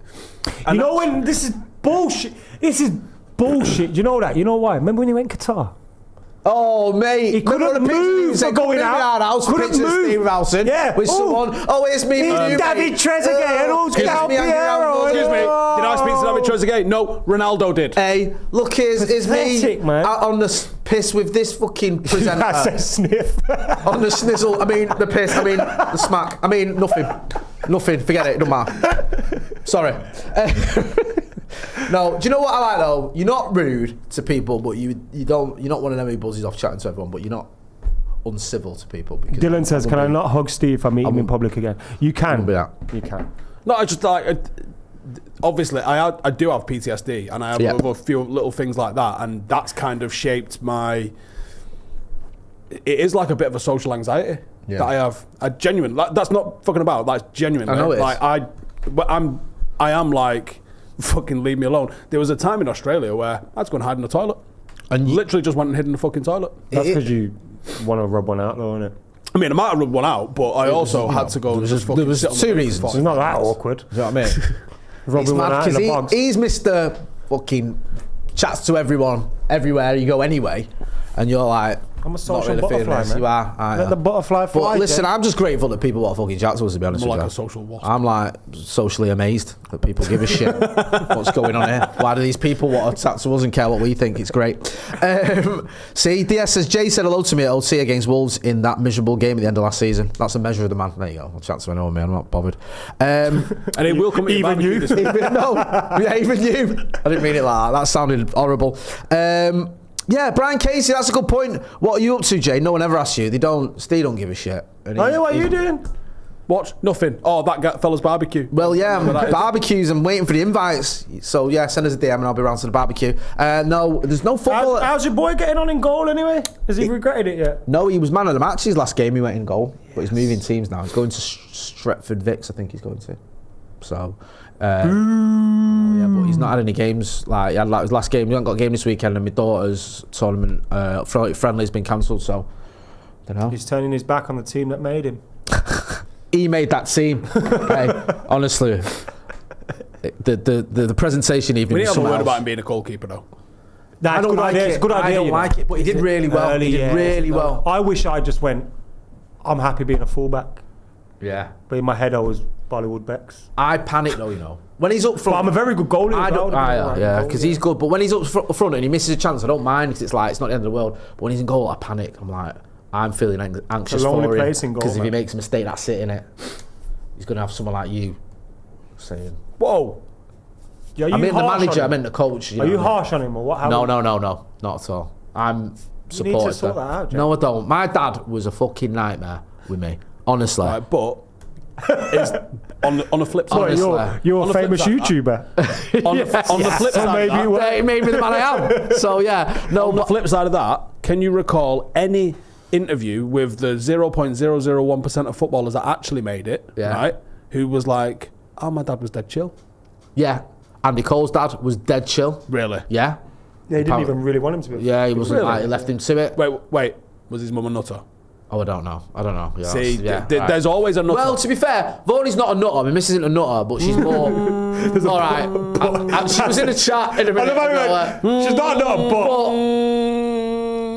And You know when this is bullshit. This is bullshit. Do you know that? You know why? Remember when he went Qatar? Oh, mate. He couldn't move for going out. House Couldn't pictures move. Steve Howson Yeah. with Oh. someone. Oh, it's me. David Trezeguet and all's Excuse Del me, Andy Piero. Rambo. Excuse me, did I speak to David Trezeguet? No, Ronaldo did. Hey, look, here's me Pathetic, man. out on the piss with this fucking presenter. I said sniff. On the snizzle, I mean the piss, I mean the smack, I mean nothing. Nothing, forget it, don't matter. Sorry. No, do you know what I like though? You're not rude to people, but you're not one of them who buzzes off chatting to everyone, but you're not uncivil to people. Because Dylan says, can I not hug Steve if I meet him in public again? You can. be that. You can. No, I just like... obviously, I do have PTSD, and I have a few little things like that, and that's kind of shaped my... It is like a bit of a social anxiety that I have. I genuine. Like, that's not fucking about. That's genuine. I know it is. Like I am like, fucking leave me alone. There was a time in Australia where I had to go and hide in the toilet, and literally just went and hid in the fucking toilet. That's because you want to rub one out, though, isn't it? I mean, I might have rubbed one out, but I also had to go and just fucking there was sit on the two bed for reasons. 5 It's not that minutes. awkward. Do you know what I mean? Rubbing It's one mad out in the because bogs. he's Mr. fucking chats to everyone, everywhere you go anyway, and you're like, I'm a not social really feeling butterfly, this. man. You are. Let the butterfly fly. But listen, Jay. I'm just grateful that people want to fucking chat to us, to be honest I'm with like you. a social wasp. I'm like socially amazed that people give a shit what's going on here. Why do these people want to chat to us and care what we think? It's great. See, DS says, Jay said hello to me at OT against Wolves in that miserable game at the end of last season. That's a measure of the man. There you go. I'll chat to anyone, man. I'm not bothered. And it will come Even you. this week. Even you. I didn't mean it like that. That sounded horrible. Yeah, Brian Casey, that's a good point. What are you up to, Jay? No one ever asks you. Steve don't give a shit. And Oh, yeah, what are you doing? Watch nothing. Oh, that fella's barbecue. Well, yeah, barbecues. I'm waiting for the invites. So, yeah, send us a DM and I'll be around to the barbecue. No, there's no football. How's your boy getting on in goal anyway? Has he regretted it yet? No, he was man of the match his last game. He went in goal. But he's moving teams now. He's going to Stretford Vicks, I think he's going to. So, yeah, but he's not had any games. Like, he had his last game. He hasn't got a game this weekend, and my daughter's tournament friendly's been cancelled. So, I don't know. He's turning his back on the team that made him. He made that team. Hey, honestly, the presentation even. We need to have a somewhere word else. about him being a goalkeeper, though. That's I don't like it. It's a good idea. I don't like it, but he did really well. He did really well. I wish I just went, I'm happy being a fullback. Yeah. But in my head, I was Bollywood Becks. I panic though, you know. When he's up front, But I'm a very good goalie. I as well. don't. Yeah, because he's good. But when he's up front and he misses a chance, I don't mind because it's like it's not the end of the world. But when he's in goal, I panic. I'm like, I'm feeling anxious It's a lonely for him place in goal, because if he man. makes a mistake, that's it, innit? He's gonna have someone like you saying. Whoa. Yeah, I meant the manager. I meant the coach. Are you harsh on him or what? No, not at all. I'm supportive. You need to sort that out, Jack. No, I don't. My dad was a fucking nightmare with me. Honestly. Right, but is on the flip side. What, you're On a the flip famous side, YouTuber. on the flip So side, maybe of it that, It made me the man I am. So yeah, no. on the But flip side of that, can you recall any interview with the 0.001% of footballers that actually made it, Yeah. right? Who was like, "Oh, my dad was dead chill." yeah, Andy Cole's dad was dead chill. Really? Yeah, Yeah, he didn't even really want him to be. yeah, he wasn't. Really? Like, he left him to it. Wait. Was his mum a nutter? Oh, I don't know. Yeah, See, yeah, right. there's always a nutter. Well, to be fair, Voney's not a nutter. My missus isn't a nutter, but she's more. All right. She was in a chat in a minute ago, She's not a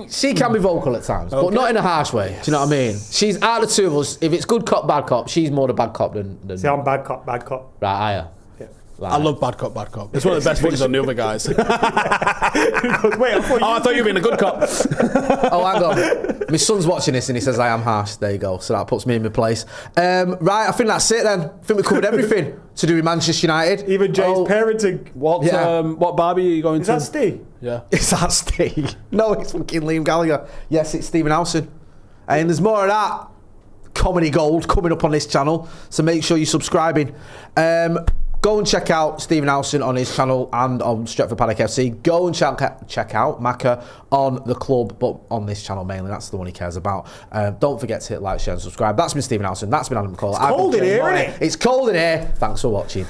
but she can be vocal at times, but not in a harsh way. Do you know what I mean? She's out of the two of us. If it's good cop, bad cop, she's more the bad cop than See, I'm bad cop. right. I am. Yeah. Right. I love bad cop. It's one of the best things on the other guys. Wait, I thought you were being a good cop. Oh, hang on. My son's watching this and he says I am harsh. There you go. So that puts me in my place. Right, I think that's it then. I think we covered everything to do with Manchester United. Even Jay's parenting. What Barbie are you going Is to? that Steve? Yeah. Is that Steve? No, it's fucking Liam Gallagher. Yes, it's Stephen Howson. And there's more of that comedy gold coming up on this channel. So make sure you're subscribing. Go and check out Stephen Howson on his channel and on Stretford Paddock FC. Go and check out Macca on the club, but on this channel mainly. That's the one he cares about. Don't forget to hit like, share and subscribe. That's been Stephen Howson. That's been Adam McKola. It's cold in here, isn't it? It's cold in here. Thanks for watching.